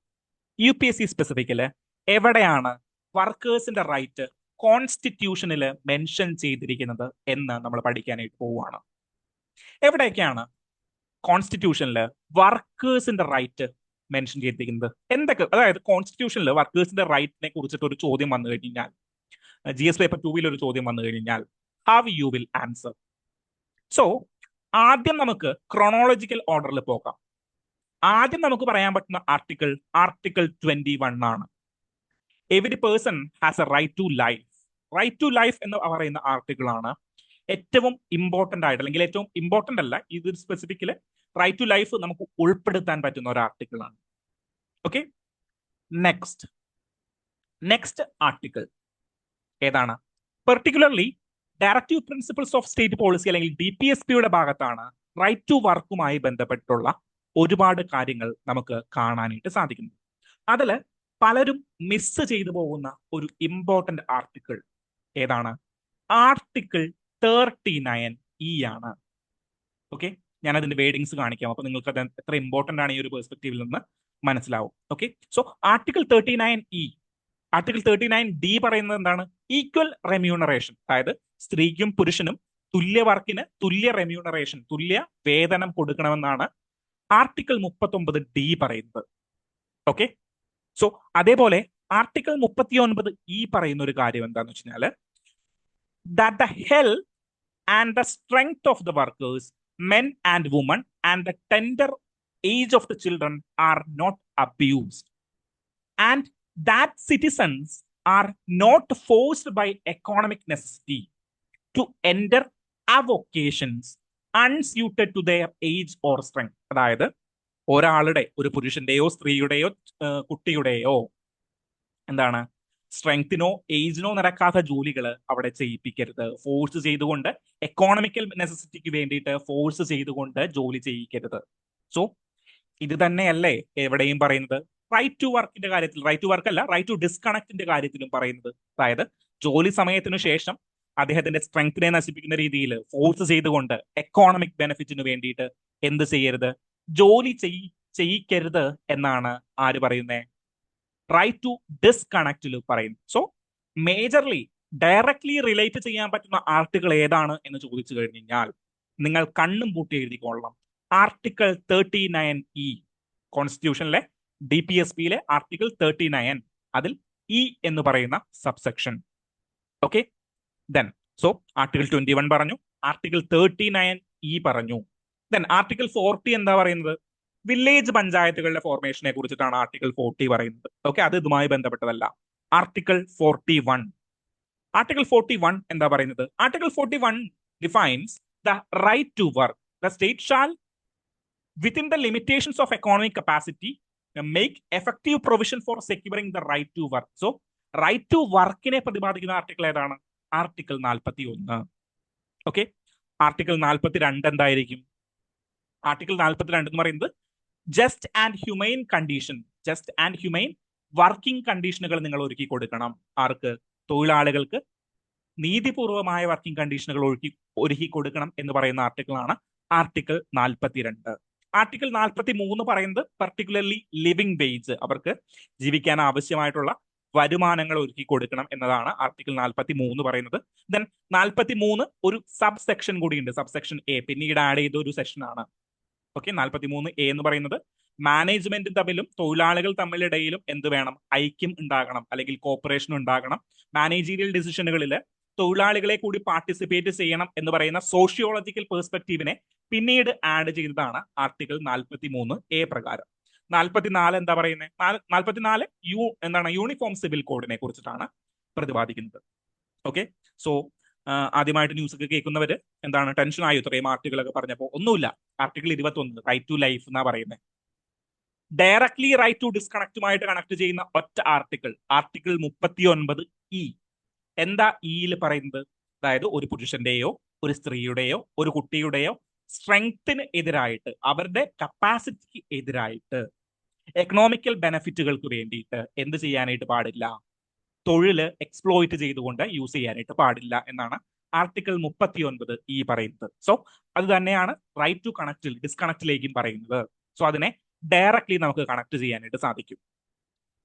UPSC സ്പെസിഫിക്കില് എവിടെയാണ് വർക്കേഴ്സിന്റെ റൈറ്റ് കോൺസ്റ്റിറ്റ്യൂഷനിൽ മെൻഷൻ ചെയ്തിരിക്കുന്നത് എന്ന് നമ്മൾ പഠിക്കാനായിട്ട് പോവുകയാണ്. എവിടെയൊക്കെയാണ് കോൺസ്റ്റിറ്റ്യൂഷനിൽ വർക്കേഴ്സിന്റെ റൈറ്റ് മെൻഷൻ ചെയ്തിരിക്കുന്നത്, എന്തൊക്കെ, അതായത് കോൺസ്റ്റിറ്റ്യൂഷനിൽ വർക്കേഴ്സിന്റെ റൈറ്റിനെ കുറിച്ചിട്ട് ഒരു ചോദ്യം വന്നു കഴിഞ്ഞാൽ, GS പേപ്പർ 2 ഒരു ചോദ്യം വന്നു കഴിഞ്ഞാൽ, how you will answer. So ആദ്യം നമുക്ക് ക്രോണോളജിക്കൽ ഓർഡറിൽ പോകാം. ആദ്യം നമുക്ക് പറയാൻ പറ്റുന്ന ആർട്ടിക്കിൾ 21 ആണ്. Every person has a right to life. Right to life എന്ന് പറയുന്ന ആർട്ടിക്കിൾ ആണ് ഏറ്റവും ഇമ്പോർട്ടന്റ് ആയിട്ട്, അല്ലെങ്കിൽ ഏറ്റവും ഇമ്പോർട്ടന്റ് അല്ല, ഇത് സ്പെസിഫിക്കല് റൈറ്റ് ടു ലൈഫ് നമുക്ക് ഉൾപ്പെടുത്താൻ പറ്റുന്ന ഒരു ആർട്ടിക്കിൾ ആണ്. ഓക്കെ. നെക്സ്റ്റ് ആർട്ടിക്കിൾ ഏതാണ്, particularly directive principles of state policy അല്ലെങ്കിൽ DPSPയുടെ ഭാഗത്താണ് റൈറ്റ് ടു വർക്കുമായി ബന്ധപ്പെട്ടുള്ള ഒരുപാട് കാര്യങ്ങൾ നമുക്ക് കാണാനായിട്ട് സാധിക്കുന്നു. അതിൽ പലരും മിസ് ചെയ്തു പോകുന്ന ഒരു ഇമ്പോർട്ടന്റ് ആർട്ടിക്കിൾ ഏതാണ്, ആർട്ടിക്കിൾ 39E ആണ്. ഓക്കെ. ഞാൻ അതിന്റെ വേർഡിങ്സ് കാണിക്കാം, അപ്പൊ നിങ്ങൾക്ക് അത് എത്ര ഇമ്പോർട്ടന്റ് ആണ് ഈ ഒരു പെർസ്പെക്റ്റീവിൽ നിന്ന് മനസ്സിലാവും. Okay. So article 39E, article 39D പറയുന്നത് എന്താണ്, ഈക്വൽ റെമ്യൂണറേഷൻ, അതായത് സ്ത്രീക്കും പുരുഷനും തുല്യ വർക്കിന് തുല്യ റെമ്യൂണറേഷൻ, തുല്യ വേതനം കൊടുക്കണമെന്നാണ് ആർട്ടിക്കിൾ 39D പറയുന്നത്. ഓക്കെ. സോ അതേപോലെ ആർട്ടിക്കിൾ 39E പറയുന്ന ഒരു കാര്യം എന്താണെന്ന് വെച്ചാൽ, that the health and the strength of the workers, men and women, and the tender age of the children are not abused, and that citizens are not forced by economic necessity to enter avocations unsuited to their age or strength. അതായത് ഒരാളുടെ, ഒരു പുരുഷന്റെയോ സ്ത്രീയുടെയോ കുട്ടിയുടെയോ എന്താണ് സ്ട്രെങ്തിനോ ഏജിനോ നടക്കാത്ത ജോലികൾ അവിടെ ചെയ്യിപ്പിക്കരുത്. Force ചെയ്തുകൊണ്ട്, economical നെസസിറ്റിക്ക് വേണ്ടിയിട്ട് force ചെയ്തുകൊണ്ട് ജോലി ചെയ്യിക്കരുത്. സോ ഇത് തന്നെയല്ലേ എവിടെയും പറയുന്നത്? റൈറ്റ് ടു വർക്കിന്റെ കാര്യത്തിൽ, റൈറ്റ് ടു വർക്ക് അല്ല, റൈറ്റ് ടു ഡിസ്കണക്റ്റിന്റെ കാര്യത്തിലും പറയുന്നത്. അതായത് ജോലി സമയത്തിനു ശേഷം അദ്ദേഹത്തിന്റെ സ്ട്രെങ്തിനെ നശിപ്പിക്കുന്ന രീതിയിൽ ഫോഴ്സ് ചെയ്തുകൊണ്ട് എക്കോണമിക് ബെനിഫിറ്റിന് വേണ്ടിയിട്ട് എന്ത് ചെയ്യരുത്? ജോലി ചെയ്യിക്കരുത് എന്നാണ് ആര് പറയുന്നത്? റൈറ്റ് ടു ഡിസ്കണക്റ്റിൽ പറയുന്നു. സോ മേജർലി ഡയറക്ട്ലി റിലേറ്റ് ചെയ്യാൻ പറ്റുന്ന ആർട്ടിക്കിൾ ഏതാണ് എന്ന് ചോദിച്ചു കഴിഞ്ഞാൽ നിങ്ങൾ കണ്ണും പൂട്ടി എഴുതിക്കൊള്ളണം. ആർട്ടിക്കിൾ 39E, കോൺസ്റ്റിറ്റ്യൂഷനിലെ DPSPയിലെ ആർട്ടിക്കിൾ 39, അതിൽ ഇ എന്ന് പറയുന്ന subsection. Okay, then so article 21 പറഞ്ഞു, ആർട്ടിക്കിൾ 39E പറഞ്ഞു. ദെൻ ആർട്ടിക്കിൾ 40 എന്താ പറയുന്നത്? വില്ലേജ് പഞ്ചായത്തുകളുടെ ഫോർമേഷനെ കുറിച്ചിട്ടാണ് ആർട്ടിക്കിൾ 40 പറയുന്നത്. ഓക്കെ, അത് ഇതുമായി ബന്ധപ്പെട്ടതല്ല. ആർട്ടിക്കിൾ 41, ആർട്ടിക്കിൾ 41 എന്താ പറയുന്നത്? Article 41 defines the right to work. The state shall within the limitations of economic capacity make effective provision for securing the right to work. So right to work നെ പ്രതിപാദിക്കുന്ന article ഏതാണ്? Article 41. Okay, article 42 എന്തായിരിക്കും? Article 42 എന്ന് പറയുന്നത് just and humane condition, just and humane working കണ്ടീഷനുകൾ നിങ്ങൾ ഒരുക്കി കൊടുക്കണം. ആർക്ക്? തൊഴിലാളികൾക്ക് നീതിപൂർവമായ വർക്കിംഗ് കണ്ടീഷനുകൾ ഒരുക്കി കൊടുക്കണം എന്ന് പറയുന്ന ആർട്ടിക്കിളാണ് ആർട്ടിക്കിൾ 42. ആർട്ടിക്കിൾ 43 പറയുന്നത് പർട്ടിക്കുലർലി ലിവിംഗ് വേജ്, അവർക്ക് ജീവിക്കാൻ ആവശ്യമായിട്ടുള്ള വരുമാനങ്ങൾ ഒരുക്കി കൊടുക്കണം എന്നതാണ് ആർട്ടിക്കിൾ 43 പറയുന്നത്. ദെൻ 43 ഒരു സബ് സെക്ഷൻ കൂടിയുണ്ട്, സബ് സെക്ഷൻ എ, പിന്നീട് ആഡ് ചെയ്ത ഒരു സെക്ഷൻ ആണ്. ഓക്കെ, 43A എന്ന് പറയുന്നത് മാനേജ്മെന്റ് തമ്മിലും തൊഴിലാളികൾ തമ്മിലിടയിലും എന്ത് വേണം? ഐക്യം ഉണ്ടാകണം, അല്ലെങ്കിൽ കോപ്പറേഷൻ ഉണ്ടാകണം. മാനേജീരിയൽ ഡിസിഷനുകളിൽ തൊഴിലാളികളെ കൂടി പാർട്ടിസിപ്പേറ്റ് ചെയ്യണം എന്ന് പറയുന്ന സോഷ്യോളജിക്കൽ പെർസ്പെക്റ്റീവിനെ പിന്നീട് ആഡ് ചെയ്തതാണ് ആർട്ടിക്കിൾ 43A പ്രകാരം. 44 എന്താ പറയുന്നത്? 44 എന്താണ്? യൂണിഫോം സിവിൽ കോഡിനെ കുറിച്ചിട്ടാണ് പ്രതിപാദിക്കുന്നത്. ഓക്കെ, സോ ആദ്യമായിട്ട് ന്യൂസ് ഒക്കെ കേൾക്കുന്നവര് എന്താണ് ടെൻഷൻ ആയോ ഇത്രയും ആർട്ടിക്കിളൊക്കെ പറഞ്ഞപ്പോൾ? ഒന്നുമില്ല. ആർട്ടിക്കിൾ 21 റൈറ്റ് ടു ലൈഫ് എന്നാ പറയുന്നത്. ഡയറക്ട്ലി റൈറ്റ് ടു ഡിസ്കണക്റ്റുമായിട്ട് കണക്ട് ചെയ്യുന്ന ഒറ്റ ആർട്ടിക്കിൾ, ആർട്ടിക്കിൾ 39E. എന്താ ഇയിൽ പറയുന്നത്? അതായത് ഒരു പുരുഷന്റെയോ ഒരു സ്ത്രീയുടെയോ ഒരു കുട്ടിയുടെയോ സ്ട്രെങ്ത്തിന് എതിരായിട്ട്, അവരുടെ കപ്പാസിറ്റിക്ക് എതിരായിട്ട്, എക്കണോമിക്കൽ ബെനിഫിറ്റുകൾക്ക് വേണ്ടിയിട്ട് എന്ത് ചെയ്യാനായിട്ട് പാടില്ല? തൊഴില് എക്സ്പ്ലോയിറ്റ് ചെയ്തുകൊണ്ട് യൂസ് ചെയ്യാനായിട്ട് പാടില്ല എന്നാണ് ആർട്ടിക്കിൾ 39E പറയുന്നത്. സോ അത് തന്നെയാണ് റൈറ്റ് ടു കണക്റ്റിൽ ഡിസ്കണക്റ്റിലേക്കും പറയുന്നത്. സോ അതിനെ ഡയറക്ട്ലി നമുക്ക് കണക്ട് ചെയ്യാനായിട്ട് സാധിക്കും.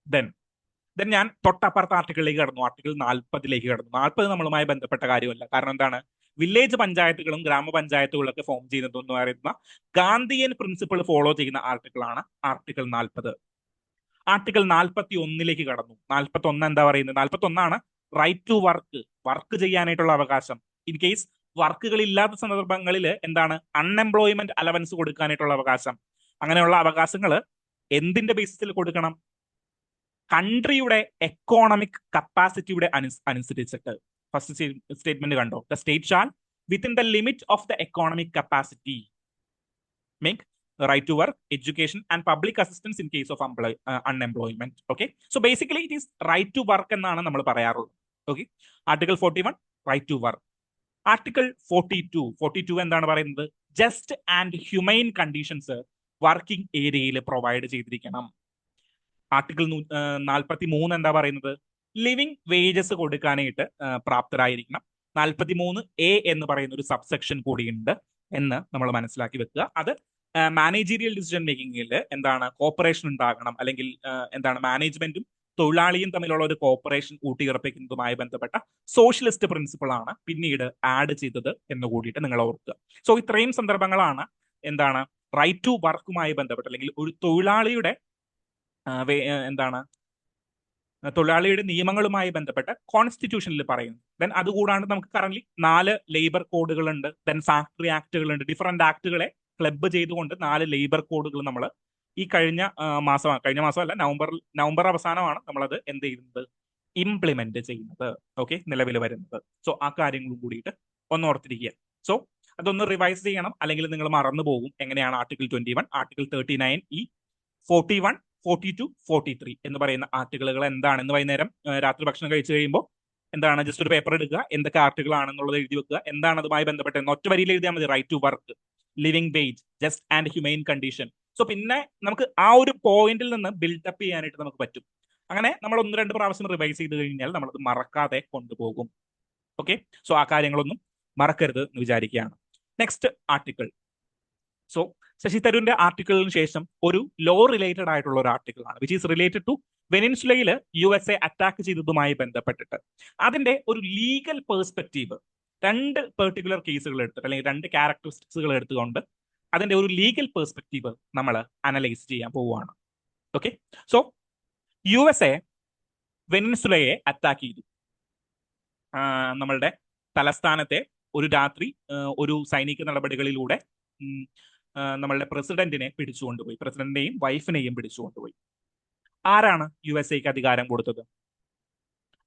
ദെൻ ഞാൻ തൊട്ടപ്പുറത്തെ ആർട്ടിക്കിളിലേക്ക് കടന്നു, ആർട്ടിക്കിൾ 40ലേക്ക് കടന്നു. 40 നമ്മളുമായി ബന്ധപ്പെട്ട കാര്യമല്ല. കാരണം എന്താണ്? വില്ലേജ് പഞ്ചായത്തുകളും ഗ്രാമപഞ്ചായത്തുകളൊക്കെ ഫോം ചെയ്യുന്നതെന്ന് പറയുന്ന ഗാന്ധിയൻ പ്രിൻസിപ്പിൾ ഫോളോ ചെയ്യുന്ന ആർട്ടിക്കിളാണ് ആർട്ടിക്കിൾ 40. ആർട്ടിക്കിൾ 41ലേക്ക് കടന്നു. 41 എന്താ പറയുന്നത്? 41 റൈറ്റ് ടു വർക്ക്, വർക്ക് ചെയ്യാനായിട്ടുള്ള അവകാശം. ഇൻ കേസ് വർക്കുകൾ ഇല്ലാത്ത സന്ദർഭങ്ങളിൽ എന്താണ്? അൺഎംപ്ലോയ്മെന്റ് അലവൻസ് കൊടുക്കാനായിട്ടുള്ള അവകാശം. അങ്ങനെയുള്ള അവകാശങ്ങൾ എന്തിന്റെ ബേസിസിൽ കൊടുക്കണം? കൺട്രിയുടെ എക്കോണമിക് കപ്പാസിറ്റിയുടെ അനുസരിച്ചിട്ട്. ഫസ്റ്റ് സ്റ്റേറ്റ്മെന്റ് കണ്ടോ? The state shall within the limit of the economic capacity make right to work, education and public assistance in case of unemployment. Okay, so basically it is right to work എന്നാണ് നമ്മൾ പറയാറുള്ളത്. Okay, article 41 right to work. Article 42 എന്താണ് പറയുന്നത്? Just and humane conditions working ഏരിയയിൽ provide ചെയ്തിരിക്കണം. Article 43 എന്താ പറയുന്നത്? Living wages കൊടുക്കാനായിട്ട് പ്രാപ്തരായിരിക്കണം. 43A എന്ന് പറയുന്ന ഒരു സബ്സെക്ഷൻ കൂടിയുണ്ട് എന്ന് നമ്മൾ മനസ്സിലാക്കി വെക്കുക. അത് മാനേജീരിയൽ ഡിസിഷൻ മേക്കിംഗിൽ എന്താണ്? കോപ്പറേഷൻ ഉണ്ടാകണം, അല്ലെങ്കിൽ എന്താണ് മാനേജ്മെന്റും തൊഴിലാളിയും തമ്മിലുള്ള ഒരു കോപ്പറേഷൻ ഊട്ടിയുറപ്പിക്കുന്നതുമായി ബന്ധപ്പെട്ട സോഷ്യലിസ്റ്റ് പ്രിൻസിപ്പിൾ ആണ് പിന്നീട് ആഡ് ചെയ്തത് എന്ന് കൂടിയിട്ട് നിങ്ങൾ ഓർക്കുക. സോ ഇത്രയും സന്ദർഭങ്ങളാണ് എന്താണ് റൈറ്റ് ടു വർക്കുമായി ബന്ധപ്പെട്ട്, അല്ലെങ്കിൽ ഒരു തൊഴിലാളിയുടെ എന്താണ് തൊഴിലാളിയുടെ നിയമങ്ങളുമായി ബന്ധപ്പെട്ട കോൺസ്റ്റിറ്റ്യൂഷനിൽ പറയുന്നു. ദെൻ അതുകൂടാണ്ട് നമുക്ക് കറന്റ് 4 ലേബർ കോഡുകളുണ്ട്, ദെൻ ഫാക്ടറി ആക്ടുകളുണ്ട്. ഡിഫറെന്റ് ആക്ടുകളെ ക്ലബ്ബ് ചെയ്തുകൊണ്ട് 4 ലേബർ കോഡുകൾ നമ്മൾ ഈ കഴിഞ്ഞ മാസമല്ല, നവംബർ അവസാനമാണ് നമ്മളത് എന്ത് ചെയ്യുന്നത്, ഇംപ്ലിമെന്റ് ചെയ്യുന്നത്. ഓക്കെ, നിലവിൽ വരുന്നത്. സോ ആ കാര്യങ്ങളും കൂടിയിട്ട് ഒന്ന് ഓർത്തിരിക്കുക. സോ അതൊന്ന് റിവൈസ് ചെയ്യണം, അല്ലെങ്കിൽ നിങ്ങൾ മറന്നു പോകും. എങ്ങനെയാണ് ആർട്ടിക്കിൾ 21, ആർട്ടിക്കിൾ 39E, 41, 42, 43 എന്ന് പറയുന്ന ആർട്ടിക്കിളുകൾ എന്താണെന്ന് വൈകുന്നേരം രാത്രി ഭക്ഷണം കഴിച്ചു കഴിയുമ്പോൾ എന്താണ് ജസ്റ്റ് ഒരു പേപ്പർ എടുക്കുക, എന്തൊക്കെ ആർട്ടിക്കിൾ ആണെന്നുള്ളത് എഴുതി വെക്കുക. എന്താണ് അതുമായി ബന്ധപ്പെട്ട് ഒറ്റ വരിയിൽ എഴുതിയാൽ മതി. Right to work, living wage, just and humane condition. So പിന്നെ നമുക്ക് ആ ഒരു പോയിന്റിൽ നിന്ന് ബിൽഡപ്പ് ചെയ്യാനായിട്ട് നമുക്ക് പറ്റും. അങ്ങനെ നമ്മൾ 1-2 പ്രാവശ്യം റിവൈസ് ചെയ്ത് കഴിഞ്ഞാൽ നമ്മളത് മറക്കാതെ കൊണ്ടുപോകും. ഓക്കെ, സോ ആ കാര്യങ്ങളൊന്നും മറക്കരുത് എന്ന് വിചാരിക്കുകയാണ്. Next article. സോ ശശി തരൂരിന്റെ ആർട്ടിക്കിളിന് ശേഷം ഒരു ലോ റിലേറ്റഡ് ആയിട്ടുള്ള ഒരു ആർട്ടിക്കിൾ ആണ്, വിച്ച് ഈസ് റിലേറ്റഡ് ടു വെനിൻസുലയിൽ USA അറ്റാക്ക് ചെയ്തതുമായി ബന്ധപ്പെട്ടിട്ട് അതിന്റെ ഒരു ലീഗൽ പേഴ്സ്പെക്റ്റീവ് 2 പെർട്ടിക്കുലർ കേസുകൾ എടുത്തിട്ട്, അല്ലെങ്കിൽ 2 ക്യാരക്ടറിസ്റ്റിക്സുകൾ എടുത്തുകൊണ്ട് അതിന്റെ ഒരു ലീഗൽ പേഴ്സ്പെക്റ്റീവ് നമ്മൾ അനലൈസ് ചെയ്യാൻ പോവുകയാണ്. ഓക്കെ, സോ USA വെനിൻസുലയെ അറ്റാക്ക് ചെയ്തു. നമ്മളുടെ തലസ്ഥാനത്തെ ഒരു രാത്രി ഒരു സൈനിക നടപടികളിലൂടെ നമ്മളുടെ പ്രസിഡന്റിനെ പിടിച്ചുകൊണ്ടുപോയി, പ്രസിഡന്റിനെയും വൈഫിനെയും പിടിച്ചുകൊണ്ടുപോയി. ആരാണ് USA അധികാരം കൊടുത്തത്?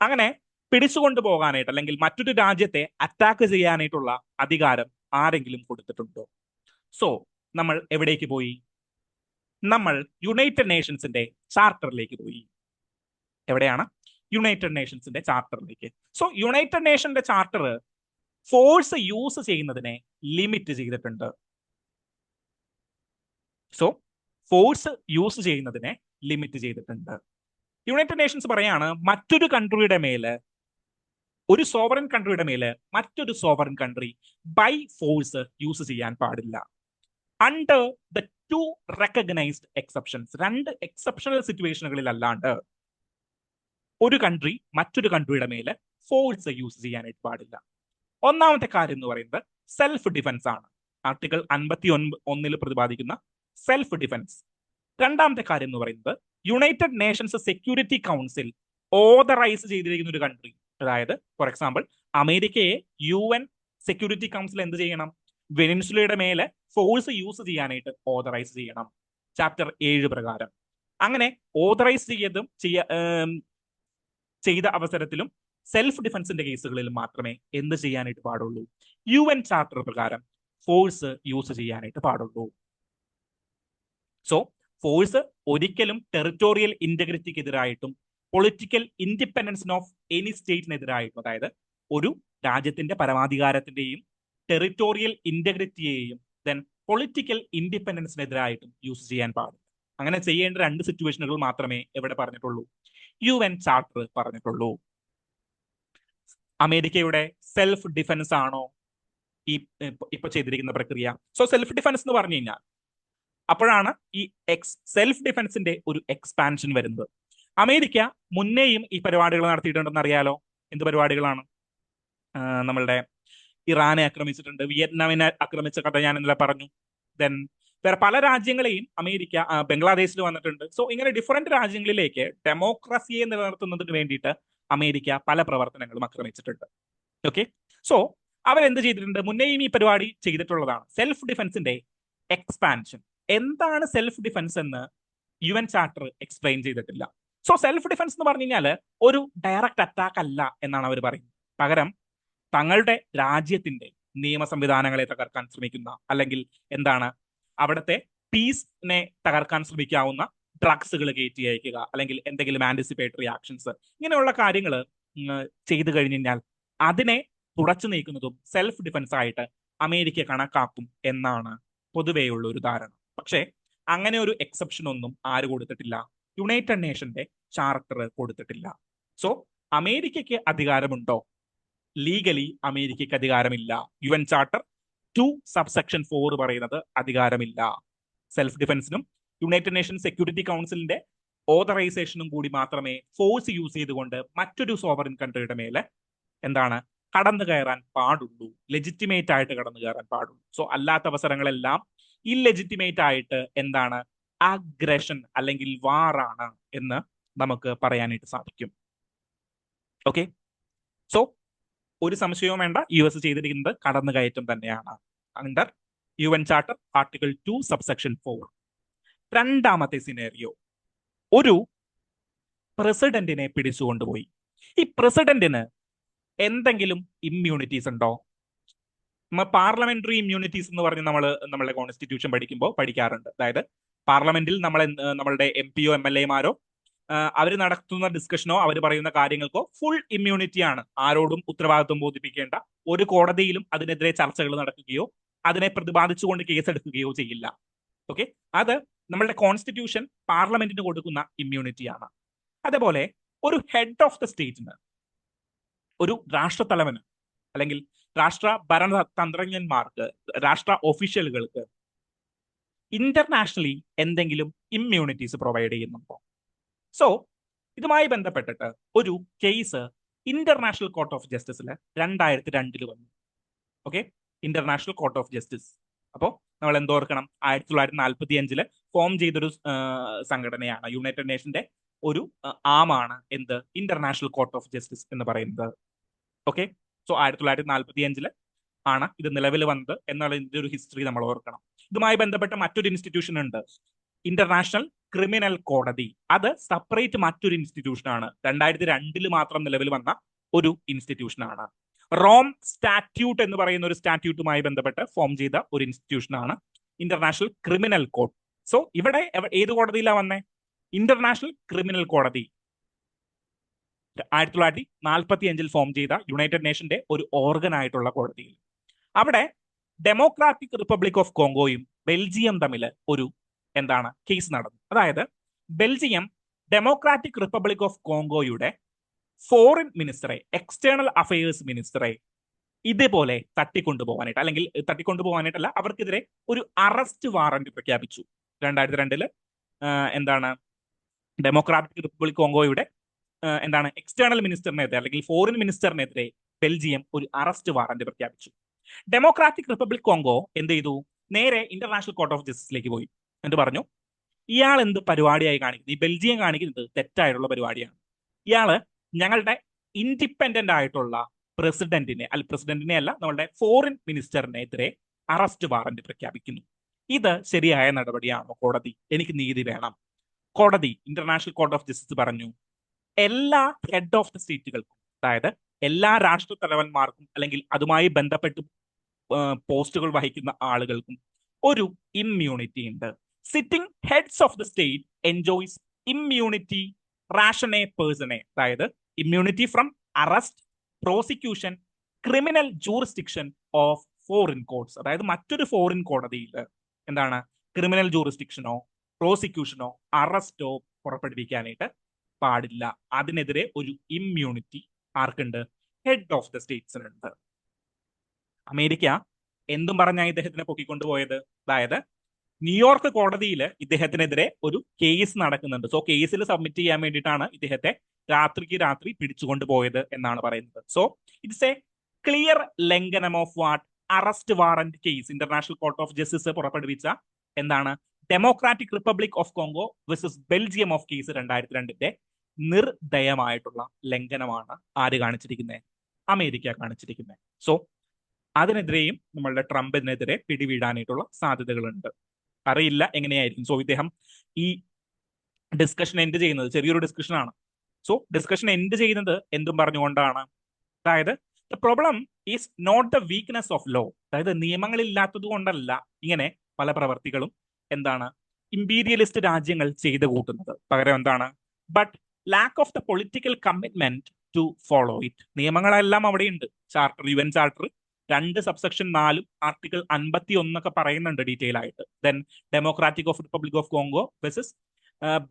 അങ്ങനെ പിടിച്ചുകൊണ്ടു പോകാനായിട്ട് അല്ലെങ്കിൽ മറ്റൊരു രാജ്യത്തെ അറ്റാക്ക് ചെയ്യാനായിട്ടുള്ള അധികാരം ആരെങ്കിലും കൊടുത്തിട്ടുണ്ടോ? സോ നമ്മൾ എവിടേക്ക് പോയി? നമ്മൾ യുണൈറ്റഡ് നേഷൻസിന്റെ ചാർട്ടറിലേക്ക് പോയി. എവിടെയാണ്? യുണൈറ്റഡ് നേഷൻസിന്റെ ചാർട്ടറിലേക്ക്. സോ യുണൈറ്റഡ് നേഷന്റെ ചാർട്ടർ ഫോഴ്സ് യൂസ് ചെയ്യുന്നതിനെ ലിമിറ്റ് ചെയ്തിട്ടുണ്ട്. സോ ഫോഴ്സ് യൂസ് ചെയ്യുന്നതിനെ ലിമിറ്റ് ചെയ്തിട്ടുണ്ട്. യുണൈറ്റഡ് നേഷൻസ് പറയാണ് മറ്റൊരു കൺട്രിയുടെ മേല്, ഒരു സോവറൻ കൺട്രിയുടെ മേല് മറ്റൊരു sovereign country by force use ചെയ്യാൻ പാടില്ല. Under the 2 recognised exceptions, 2 exceptional സിറ്റുവേഷനുകളിൽ അല്ലാണ്ട് ഒരു കൺട്രി മറ്റൊരു കൺട്രിയുടെ മേല് ഫോഴ്സ് യൂസ് ചെയ്യാനായിട്ട് പാടില്ല. ഒന്നാമത്തെ കാര്യം എന്ന് പറയുന്നത് സെൽഫ് ഡിഫൻസ് ആണ്. ആർട്ടിക്കിൾ 51 പ്രതിപാദിക്കുന്ന സെൽഫ് ഡിഫൻസ്. രണ്ടാമത്തെ കാര്യം എന്ന് പറയുന്നത് United Nations security council authorise ചെയ്തിരിക്കുന്ന ഒരു കൺട്രി, അതായത് ഫോർ എക്സാമ്പിൾ അമേരിക്കയെ UN സെക്യൂരിറ്റി കൗൺസിൽ എന്ത് ചെയ്യണം? വെനിൻസുലയുടെ മേലെ ഫോഴ്സ് യൂസ് ചെയ്യാനായിട്ട് ഓതറൈസ് ചെയ്യണം, ചാപ്റ്റർ 7 പ്രകാരം. അങ്ങനെ ഓതറൈസ് ചെയ്ത അവസരത്തിലും സെൽഫ് ഡിഫൻസിന്റെ കേസുകളിൽ മാത്രമേ എന്ത് ചെയ്യാനായിട്ട് പാടുള്ളൂ? UN ചാർട്ടർ പ്രകാരം ഫോഴ്സ് യൂസ് ചെയ്യാനായിട്ട് പാടുള്ളൂ. സോ ഫോഴ്സ് ഒരിക്കലും ടെറിട്ടോറിയൽ ഇന്റഗ്രിറ്റിക്കെതിരായിട്ടും പൊളിറ്റിക്കൽ ഇൻഡിപെൻഡൻസിന് ഓഫ് എനി സ്റ്റേറ്റിനെതിരായിട്ടും, അതായത് ഒരു രാജ്യത്തിന്റെ പരമാധികാരത്തിന്റെയും ടെറിട്ടോറിയൽ ഇന്റഗ്രിറ്റിയെയും ദെൻ പൊളിറ്റിക്കൽ ഇൻഡിപെൻഡൻസിനെതിരായിട്ടും യൂസ് ചെയ്യാൻ പാടില്ല. അങ്ങനെ ചെയ്യേണ്ട 2 സിറ്റുവേഷനുകൾ മാത്രമേ എവിടെ പറഞ്ഞിട്ടുള്ളൂ? UN ചാർട്ടർ പറഞ്ഞിട്ടുള്ളൂ. അമേരിക്കയുടെ സെൽഫ് ഡിഫൻസ് ആണോ ഇപ്പൊ ചെയ്തിരിക്കുന്ന പ്രക്രിയ? സോ സെൽഫ് ഡിഫൻസ് എന്ന് പറഞ്ഞു കഴിഞ്ഞാൽ അപ്പോഴാണ് ഈ സെൽഫ് ഡിഫൻസിന്റെ ഒരു എക്സ്പാൻഷൻ വരുന്നത്. അമേരിക്ക മുന്നേയും ഈ പരിപാടികൾ നടത്തിയിട്ടുണ്ടെന്ന് അറിയാലോ. എന്ത് പരിപാടികളാണ്? നമ്മളുടെ ഇറാനെ ആക്രമിച്ചിട്ടുണ്ട്, വിയറ്റ്നാമിനെ ആക്രമിച്ച കഥ ഞാൻ ഇന്നലെ പറഞ്ഞു. ദെൻ വേറെ പല രാജ്യങ്ങളെയും അമേരിക്ക, ബംഗ്ലാദേശിൽ വന്നിട്ടുണ്ട്. സോ ഇങ്ങനെ ഡിഫറെന്റ് രാജ്യങ്ങളിലേക്ക് ഡെമോക്രസിയെ നിലനിർത്തുന്നതിന് വേണ്ടിയിട്ട് അമേരിക്ക പല പ്രവർത്തനങ്ങളും ആക്രമിച്ചിട്ടുണ്ട്. ഓക്കെ, സോ അവരെന്ത് ചെയ്തിട്ടുണ്ട്? മുന്നേയും ഈ പരിപാടി ചെയ്തിട്ടുള്ളതാണ്. സെൽഫ് ഡിഫൻസിന്റെ എക്സ്പാൻഷൻ. എന്താണ് സെൽഫ് ഡിഫൻസ് എന്ന് UN ചാർട്ടർ എക്സ്പ്ലെയിൻ ചെയ്തിട്ടില്ല. സോ സെൽഫ് ഡിഫൻസ് എന്ന് പറഞ്ഞു കഴിഞ്ഞാൽ ഒരു ഡയറക്റ്റ് അറ്റാക്ക് അല്ല എന്നാണ് അവർ പറയുന്നത്. പകരം തങ്ങളുടെ രാജ്യത്തിന്റെ നിയമ സംവിധാനങ്ങളെ തകർക്കാൻ ശ്രമിക്കുന്ന, അല്ലെങ്കിൽ എന്താണ് അവിടുത്തെ പീസിനെ തകർക്കാൻ ശ്രമിക്കാവുന്ന ഡ്രഗ്സുകൾ കയറ്റി അയക്കുക, അല്ലെങ്കിൽ എന്തെങ്കിലും ആന്റിസിപ്പേറ്ററി ആക്ഷൻസ്, ഇങ്ങനെയുള്ള കാര്യങ്ങൾ ചെയ്തു കഴിഞ്ഞു കഴിഞ്ഞാൽ അതിനെ തുടച്ചു നീക്കുന്നതും സെൽഫ് ഡിഫൻസ് ആയിട്ട് അമേരിക്ക കണക്കാക്കും എന്നാണ് പൊതുവെയുള്ള ഒരു ധാരണ. പക്ഷേ അങ്ങനെ ഒരു എക്സെപ്ഷൻ ഒന്നും ആര് കൊടുത്തിട്ടില്ല? യുണൈറ്റഡ് നേഷന്റെ ചാർട്ടർ കൊടുത്തിട്ടില്ല. സോ അമേരിക്കയ്ക്ക് അധികാരമുണ്ടോ? ലീഗലി അമേരിക്കയ്ക്ക് അധികാരമില്ല. UN ചാർട്ടർ 2 സബ്സെക്ഷൻ 4 പറയുന്നത് അധികാരമില്ല. സെൽഫ് ഡിഫൻസിനും യുണൈറ്റഡ് നേഷൻ സെക്യൂരിറ്റി കൗൺസിലിന്റെ ഓതറൈസേഷനും കൂടി മാത്രമേ ഫോഴ്സ് യൂസ് ചെയ്തുകൊണ്ട് മറ്റൊരു സോവറിൻ കൺട്രിയുടെ മേലെ എന്താണ് കടന്നു കയറാൻ പാടുള്ളൂ, ലെജിറ്റിമേറ്റ് ആയിട്ട് കടന്നു കയറാൻ പാടുള്ളൂ. സോ അല്ലാത്ത അവസരങ്ങളെല്ലാം ഇല്ലെജിറ്റിമേറ്റ് ആയിട്ട് എന്താണ് അഗ്രഷൻ അല്ലെങ്കിൽ വാറാണ് എന്ന് നമുക്ക് പറയാനായിട്ട് സാധിക്കും. ഓക്കെ, സോ ഒരു സംശയവും വേണ്ട, US ചെയ്തിരിക്കുന്നത് കടന്നുകയറ്റം തന്നെയാണ് under UN charter article 2 subsection 4. രണ്ടാമത്തെ സിനേറിയോ, ഒരു പ്രസിഡന്റിനെ പിടിച്ചുകൊണ്ടുപോയി. ഈ പ്രസിഡന്റിന് എന്തെങ്കിലും ഇമ്മ്യൂണിറ്റീസ് ഉണ്ടോ? പാർലമെന്ററി ഇമ്മ്യൂണിറ്റീസ് എന്ന് പറഞ്ഞ് നമ്മളെ കോൺസ്റ്റിറ്റ്യൂഷൻ പഠിക്കാറുണ്ട്. അതായത് പാർലമെന്റിൽ നമ്മളുടെ MPയോ MLAമാരോ അവർ നടത്തുന്ന ഡിസ്കഷനോ അവർ പറയുന്ന കാര്യങ്ങൾക്കോ ഫുൾ ഇമ്മ്യൂണിറ്റി ആണ്. ആരോടും ഉത്തരവാദിത്വം ബോധിപ്പിക്കേണ്ട, ഒരു കോടതിയിലും അതിനെതിരെ ചർച്ചകൾ നടക്കുകയോ അതിനെ പ്രതിപാദിച്ചുകൊണ്ട് കേസെടുക്കുകയോ ചെയ്യില്ല. ഓക്കെ, അത് നമ്മളുടെ കോൺസ്റ്റിറ്റ്യൂഷൻ പാർലമെന്റിന് കൊടുക്കുന്ന ഇമ്മ്യൂണിറ്റിയാണ്. അതേപോലെ ഒരു ഹെഡ് ഓഫ് ദ സ്റ്റേറ്റിന്, ഒരു രാഷ്ട്രത്തലവന് അല്ലെങ്കിൽ രാഷ്ട്ര ഭരണതന്ത്രജ്ഞന്മാർക്ക്, രാഷ്ട്ര ഒഫീഷ്യലുകൾക്ക് ഇന്റർനാഷണലി എന്തെങ്കിലും ഇമ്മ്യൂണിറ്റീസ് പ്രൊവൈഡ് ചെയ്യുന്നുണ്ടോ? സോ ഇതുമായി ബന്ധപ്പെട്ടിട്ട് ഒരു കേസ് ഇന്റർനാഷണൽ കോർട്ട് ഓഫ് ജസ്റ്റിസിൽ 2002 വന്നു. Okay, international court of justice. അപ്പോൾ നമ്മൾ എന്തോർക്കണം, 1945 ഫോം ചെയ്തൊരു സംഘടനയാണ്, യുണൈറ്റഡ് നേഷന്റെ ഒരു ആമാണ് എന്ത്, ഇന്റർനാഷണൽ കോർട്ട് ഓഫ് ജസ്റ്റിസ് എന്ന് പറയുന്നത്. ഓക്കെ, സോ 1945 ആണ് ഇത് നിലവിൽ വന്നത് എന്നുള്ള ഇതിന്റെ ഒരു ഹിസ്റ്ററി നമ്മൾ ഓർക്കണം. ഇതുമായി ബന്ധപ്പെട്ട മറ്റൊരു ഇൻസ്റ്റിറ്റ്യൂഷൻ ഉണ്ട്, ഇന്റർനാഷണൽ ക്രിമിനൽ കോടതി. അത് സെപ്പറേറ്റ് മറ്റൊരു ഇൻസ്റ്റിറ്റ്യൂഷൻ ആണ്, 2002 മാത്രം നിലവിൽ വന്ന ഒരു ഇൻസ്റ്റിറ്റ്യൂഷൻ ആണ്. റോം സ്റ്റാറ്റ്യൂട്ട് എന്ന് പറയുന്ന ഒരു സ്റ്റാറ്റ്യൂട്ടുമായി ബന്ധപ്പെട്ട് ഫോം ചെയ്ത ഒരു ഇൻസ്റ്റിറ്റ്യൂഷൻ ആണ് ഇന്റർനാഷണൽ ക്രിമിനൽ കോർട്ട്. സോ ഇവിടെ ഏത് കോടതിയിലാണ് വന്നേ? ഇന്റർനാഷണൽ ക്രിമിനൽ കോടതി 1945 ഫോം ചെയ്ത യുണൈറ്റഡ് നേഷന്റെ ഒരു ഓർഗൻ ആയിട്ടുള്ള കോടതിയിൽ. അവിടെ ഡെമോക്രാറ്റിക് റിപ്പബ്ലിക് ഓഫ് കോങ്കോയും ബെൽജിയം തമ്മിൽ ഒരു കേസ് നടന്നു. അതായത് ബെൽജിയം ഡെമോക്രാറ്റിക് റിപ്പബ്ലിക് ഓഫ് കോങ്കോയുടെ ഫോറിൻ മിനിസ്റ്ററെ, എക്സ്റ്റേണൽ അഫയേഴ്സ് മിനിസ്റ്ററെ ഇതേപോലെ തട്ടിക്കൊണ്ടുപോകാനായിട്ട്, അല്ലെങ്കിൽ തട്ടിക്കൊണ്ടുപോകാനായിട്ടല്ല, അവർക്കെതിരെ ഒരു അറസ്റ്റ് വാറന്റ് പ്രഖ്യാപിച്ചു. 2002 ഡെമോക്രാറ്റിക് റിപ്പബ്ലിക് കോങ്കോയുടെ എക്സ്റ്റേണൽ മിനിസ്റ്ററിനെതിരെ അല്ലെങ്കിൽ ഫോറിൻ മിനിസ്റ്ററിനെതിരെ ബെൽജിയം ഒരു അറസ്റ്റ് വാറന്റ് പ്രഖ്യാപിച്ചു. ഡെമോക്രാറ്റിക് റിപ്പബ്ലിക് കോങ്കോ എന്ത് ചെയ്തു? നേരെ ഇന്റർനാഷണൽ കോർട്ട് ഓഫ് ജസ്റ്റിസിലേക്ക് പോയി. എന്നിട്ട് പറഞ്ഞു, ഇയാൾ എന്ത് പരിപാടിയായി കാണിക്കുന്നത്, ഈ ബെൽജിയം കാണിക്കുന്നത് തെറ്റായിട്ടുള്ള പരിപാടിയാണ്. ഇയാള് ഞങ്ങളുടെ ഇൻഡിപെൻഡന്റ് ആയിട്ടുള്ള പ്രസിഡന്റിനെ അല്ല, നമ്മളുടെ ഫോറിൻ മിനിസ്റ്ററിനെതിരെ അറസ്റ്റ് വാറന്റ് പ്രഖ്യാപിക്കുന്നു. ഇത് ശരിയായ നടപടിയാണോ? കോടതി, എനിക്ക് നീതി വേണം. കോടതി, ഇന്റർനാഷണൽ കോർട്ട് ഓഫ് ജസ്റ്റിസ് പറഞ്ഞു, എല്ലാ ഹെഡ് ഓഫ് ദ സ്റ്റേറ്റുകൾക്കും, അതായത് എല്ലാ രാഷ്ട്ര തലവന്മാർക്കും അല്ലെങ്കിൽ അതുമായി ബന്ധപ്പെട്ട് പോസ്റ്റുകൾ വഹിക്കുന്ന ആളുകൾക്കും ഒരു ഇമ്മ്യൂണിറ്റി ഉണ്ട്. Sitting heads of the state enjoys immunity ratione personae, അതായത് immunity from arrest, prosecution, criminal jurisdiction of foreign courts. അതായത് മറ്റൊരു ഫോറിൻ കോടതിയിൽ ക്രിമിനൽ ജൂറിസ്ഡിക്ഷനോ പ്രോസിക്യൂഷനോ അറസ്റ്റോ പുറപ്പെടുവിക്കാനായിട്ട് പാടില്ല. അതിനെതിരെ ഒരു ഇമ്മ്യൂണിറ്റി ആർക്കുണ്ട്? ഹെഡ് ഓഫ് ദ സ്റ്റേറ്റ്സിനുണ്ട്. അമേരിക്ക എന്തും പറഞ്ഞാൽ ഇദ്ദേഹത്തിനെ പൊക്കിക്കൊണ്ടുപോയത്? അതായത് ന്യൂയോർക്ക് കോടതിയിൽ ഇദ്ദേഹത്തിനെതിരെ ഒരു കേസ് നടക്കുന്നുണ്ട്. സോ കേസിൽ സബ്മിറ്റ് ചെയ്യാൻ വേണ്ടിയിട്ടാണ് ഇദ്ദേഹത്തെ രാത്രിക്ക് രാത്രി പിടിച്ചുകൊണ്ടുപോയത് എന്നാണ് പറയുന്നത്. സോ ഇറ്റ്സ് എ ക്ലിയർ ലംഘനം of what? Arrest warrant case. International court of justice പുറപ്പെടുവിച്ച democratic republic of Congo versus Belgium of case 2002 നിർദയമായിട്ടുള്ള ലംഘനമാണ് ആര് കാണിച്ചിരിക്കുന്നത്? അമേരിക്ക കാണിച്ചിരിക്കുന്നത്. സോ അതിനെതിരെയും നമ്മളുടെ ട്രംപിനെതിരെ പിടിവീഴാനായിട്ടുള്ള സാധ്യതകളുണ്ട്. അറിയില്ല എങ്ങനെയായിരിക്കും. സോ ഇദ്ദേഹം ഈ ഡിസ്കഷൻ എൻഡ് ചെയ്യുന്നത്, ചെറിയൊരു ഡിസ്കഷനാണ്. സോ ഡിസ്കഷൻ എൻഡ് ചെയ്യുന്നത് എന്തും പറഞ്ഞുകൊണ്ടാണ്, അതായത് the problem is not the weakness of law. അതായത് നിയമങ്ങളില്ലാത്തത് കൊണ്ടല്ല ഇങ്ങനെ പല പ്രവർത്തികളും ഇമ്പീരിയലിസ്റ്റ് രാജ്യങ്ങൾ ചെയ്തു കൂട്ടുന്നത്. പകരം but lack of the political commitment to follow it. നിയമങ്ങളെല്ലാം അവിടെയുണ്ട്. Charter, UN charter 2 subsection 4 article 51 പറയുന്നുണ്ട് ഡീറ്റെയിൽ ആയിട്ട്. Then democratic of republic of Congo versus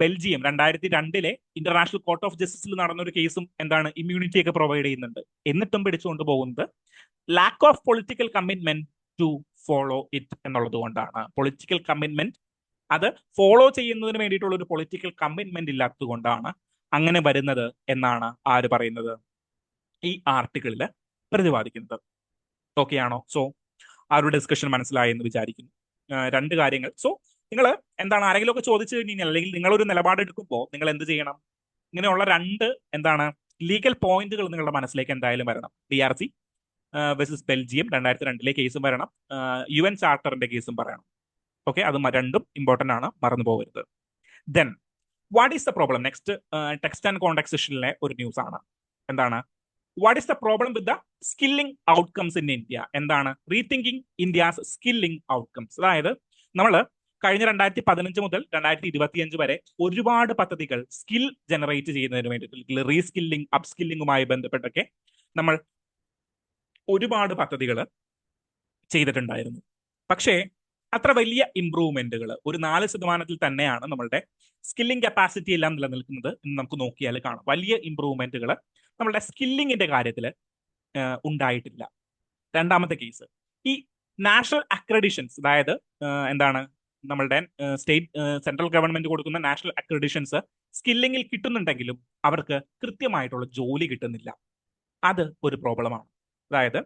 Belgium 2002 international court of ജസ്റ്റിസിൽ നടന്ന ഒരു കേസും ഇമ്മ്യൂണിറ്റി ഒക്കെ പ്രൊവൈഡ് ചെയ്യുന്നുണ്ട്. എന്നിട്ടും പിടിച്ചുകൊണ്ട് പോകുന്നത് lack of political commitment to follow it എന്നുള്ളത് കൊണ്ടാണ്. പൊളിറ്റിക്കൽ കമ്മിറ്റ്മെന്റ്, അത് ഫോളോ ചെയ്യുന്നതിന് വേണ്ടിയിട്ടുള്ള ഒരു പൊളിറ്റിക്കൽ കമ്മിറ്റ്മെന്റ് ഇല്ലാത്തത് കൊണ്ടാണ് അങ്ങനെ വരുന്നത് എന്നാണ് ആര് പറയുന്നത്? ഈ ആർട്ടിക്കിളിൽ പ്രതിപാദിക്കുന്നത്. ഓക്കെ ആണോ? സോ ആ ഒരു ഡിസ്കഷൻ മനസ്സിലായി എന്ന് വിചാരിക്കുന്നു. 2 കാര്യങ്ങൾ. സോ നിങ്ങൾ ആരെങ്കിലും ഒക്കെ ചോദിച്ചു കഴിഞ്ഞാൽ, അല്ലെങ്കിൽ നിങ്ങളൊരു നിലപാടെടുക്കുമ്പോൾ നിങ്ങൾ എന്ത് ചെയ്യണം? ഇങ്ങനെയുള്ള രണ്ട് എന്താണ് ലീഗൽ പോയിന്റുകൾ നിങ്ങളുടെ മനസ്സിലേക്ക് എന്തായാലും വരണം. DRC വേഴ്സസ് ബെൽജിയം 2002 കേസും വരണം, UN ചാർട്ടറിന്റെ കേസും പറയണം. ഓക്കെ, അത് രണ്ടും ഇമ്പോർട്ടന്റ് ആണ്, മറന്നു പോകരുത്. Then what is the problem? Next text and contact സെഷനിലെ ഒരു ന്യൂസ് ആണ്. എന്താണ് what is the problem with the skilling outcomes in India? എന്താണ് റീതിങ്കിങ് ഇന്ത്യാസ് സ്കില്ലിംഗ് ഔട്ട്കംസ്? അതായത് നമ്മൾ കഴിഞ്ഞ 2015 മുതൽ 2025 വരെ ഒരുപാട് പദ്ധതികൾ സ്കിൽ ജനറേറ്റ് ചെയ്യുന്നതിന് വേണ്ടിയിട്ട്, റീസ്കില്ലിംഗ് അപ്സ്കില്ലിംഗുമായി ബന്ധപ്പെട്ടൊക്കെ നമ്മൾ ഒരുപാട് പദ്ധതികൾ ചെയ്തിട്ടുണ്ടായിരുന്നു. പക്ഷേ അത്ര വലിയ ഇംപ്രൂവ്മെന്റുകൾ, ഒരു 4% തന്നെയാണ് നമ്മളുടെ സ്കില്ലിംഗ് കപ്പാസിറ്റി എല്ലാം നിലനിൽക്കുന്നത് എന്ന് നമുക്ക് നോക്കിയാൽ കാണാം. വലിയ ഇംപ്രൂവ്മെന്റുകൾ നമ്മളുടെ സ്കില്ലിങ്ങിന്റെ കാര്യത്തിൽ ഉണ്ടായിട്ടില്ല. രണ്ടാമത്തെ കേസ്, ഈ നാഷണൽ അക്രഡിഷൻസ്, അതായത് എന്താണ് നമ്മളുടെ സെൻട്രൽ ഗവൺമെന്റ് കൊടുക്കുന്ന നാഷണൽ അക്രഡിഷൻസ് സ്കില്ലിങ്ങിൽ കിട്ടുന്നുണ്ടെങ്കിലും അവർക്ക് കൃത്യമായിട്ടുള്ള ജോലി കിട്ടുന്നില്ല. അത് ഒരു പ്രോബ്ലമാണ്. അതായത്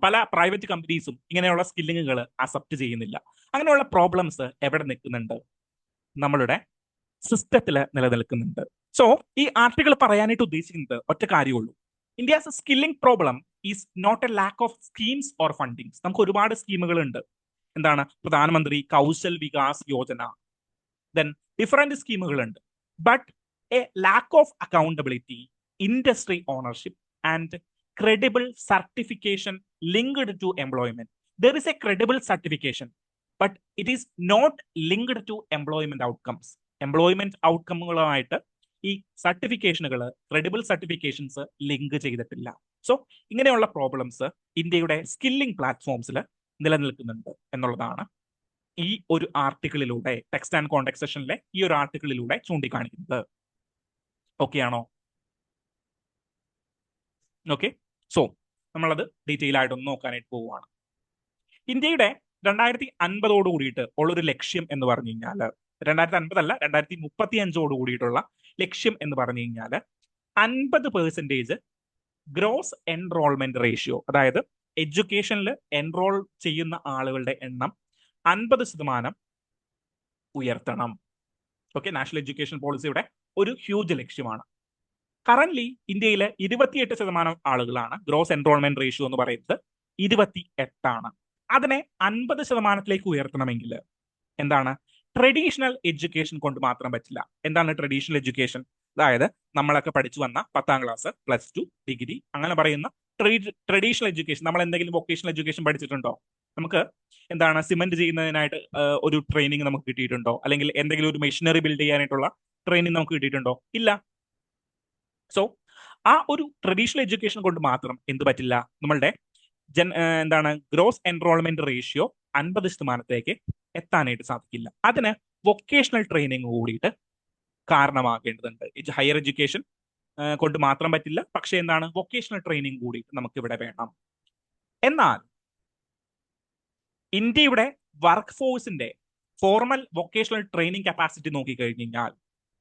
പല പ്രൈവറ്റ് കമ്പനീസും ഇങ്ങനെയുള്ള സ്കില്ലിങ്ങുകൾ അക്സെപ്റ്റ് ചെയ്യുന്നില്ല. അങ്ങനെയുള്ള പ്രോബ്ലംസ് എവിടെ നിൽക്കുന്നുണ്ട്? നമ്മളുടെ സിസ്റ്റത്തിൽ നിലനിൽക്കുന്നുണ്ട്. സോ ഈ ആർട്ടിക്കിൾ പറയാനായിട്ട് ഉദ്ദേശിക്കുന്നത് ഒറ്റ കാര്യമുള്ളൂ. India's skilling problem is not a lack of schemes or fundings. നമുക്ക് ഒരുപാട് സ്കീമുകൾ ഉണ്ട്. എന്താണ് പ്രധാനമന്ത്രി കൗശൽ വികാസ് യോജന, ദെൻ ഡിഫറെന്റ് സ്കീമുകളുണ്ട്. But a lack of accountability, industry ownership and credible certification linked to employment. There is a credible certification, but it is not linked to employment outcomes. Employment ഔട്ട്കമ്മുകളുമായിട്ട് ഈ സർട്ടിഫിക്കേഷനുകൾ, credible certifications link ചെയ്തിട്ടില്ല. So ഇങ്ങനെയുള്ള problems ഇന്ത്യയുടെ skilling പ്ലാറ്റ്ഫോംസിൽ നിലനിൽക്കുന്നുണ്ട് എന്നുള്ളതാണ് ഈ ഒരു ആർട്ടിക്കിളിലൂടെ, text and contact സെഷനിലെ ഈ ഒരു ആർട്ടിക്കിളിലൂടെ ചൂണ്ടിക്കാണിക്കുന്നത്. ഓക്കെ ആണോ? ഓക്കെ, സോ നമ്മളത് ഡീറ്റെയിൽ ആയിട്ടൊന്ന് നോക്കാനായിട്ട് പോവുകയാണ്. ഇന്ത്യയുടെ 2050 കൂടിയിട്ട് ഉള്ളൊരു ലക്ഷ്യം എന്ന് പറഞ്ഞു കഴിഞ്ഞാൽ, 2050 അല്ല 2035 കൂടിയിട്ടുള്ള ലക്ഷ്യം എന്ന് പറഞ്ഞു കഴിഞ്ഞാൽ 50% ഗ്രോസ് എൻറോൾമെന്റ് റേഷ്യോ, അതായത് എഡ്യൂക്കേഷനിൽ എൻറോൾ ചെയ്യുന്ന ആളുകളുടെ എണ്ണം 50% ഉയർത്തണം. ഓക്കെ, നാഷണൽ എഡ്യൂക്കേഷൻ പോളിസിയുടെ ഒരു ഹ്യൂജ് ലക്ഷ്യമാണ്. കറന്റ്ലി ഇന്ത്യയിൽ 28% ആളുകളാണ്. ഗ്രോസ് എൻറോൾമെന്റ് റേഷ്യോ എന്ന് പറയുന്നത് 28 അതിനെ 50% ഉയർത്തണമെങ്കിൽ എന്താണ് ട്രഡീഷണൽ എഡ്യൂക്കേഷൻ കൊണ്ട് മാത്രം പറ്റില്ല. എന്താണ് ട്രഡീഷണൽ എഡ്യൂക്കേഷൻ? അതായത് നമ്മളൊക്കെ പഠിച്ചു വന്ന 10ാം ക്ലാസ്, +2, ഡിഗ്രി, അങ്ങനെ പറയുന്ന ട്രഡീഷണൽ എഡ്യൂക്കേഷൻ. നമ്മൾ എന്തെങ്കിലും വൊക്കേഷണൽ എഡ്യൂക്കേഷൻ പഠിച്ചിട്ടുണ്ടോ? നമുക്ക് എന്താണ് സിമെന്റ് ചെയ്യുന്നതിനായിട്ട് ഒരു ട്രെയിനിങ് നമുക്ക് കിട്ടിയിട്ടുണ്ടോ? അല്ലെങ്കിൽ എന്തെങ്കിലും ഒരു മെഷീനറി ബിൽഡ് ചെയ്യാനായിട്ടുള്ള ട്രെയിനിങ് നമുക്ക് കിട്ടിയിട്ടുണ്ടോ? ഇല്ല. സോ ആ ഒരു ട്രഡീഷണൽ എഡ്യൂക്കേഷൻ കൊണ്ട് മാത്രം എന്ത് പറ്റില്ല, നമ്മളുടെ എന്താണ് ഗ്രോസ് എൻറോൾമെന്റ് റേഷ്യോ 50% എത്താനായിട്ട് സാധിക്കില്ല. അതിന് വൊക്കേഷണൽ ട്രെയിനിങ് കൂടിയിട്ട് കാരണമാകേണ്ടതുണ്ട്. ഹയർ എഡ്യൂക്കേഷൻ കൊണ്ട് മാത്രം പറ്റില്ല, പക്ഷെ എന്താണ് വൊക്കേഷണൽ ട്രെയിനിങ് കൂടിയിട്ട് നമുക്ക് ഇവിടെ വേണം. എന്നാൽ ഇന്ത്യയുടെ വർക്ക് ഫോഴ്സിന്റെ ഫോർമൽ വൊക്കേഷണൽ ട്രെയിനിങ് കപ്പാസിറ്റി നോക്കിക്കഴിഞ്ഞു കഴിഞ്ഞാൽ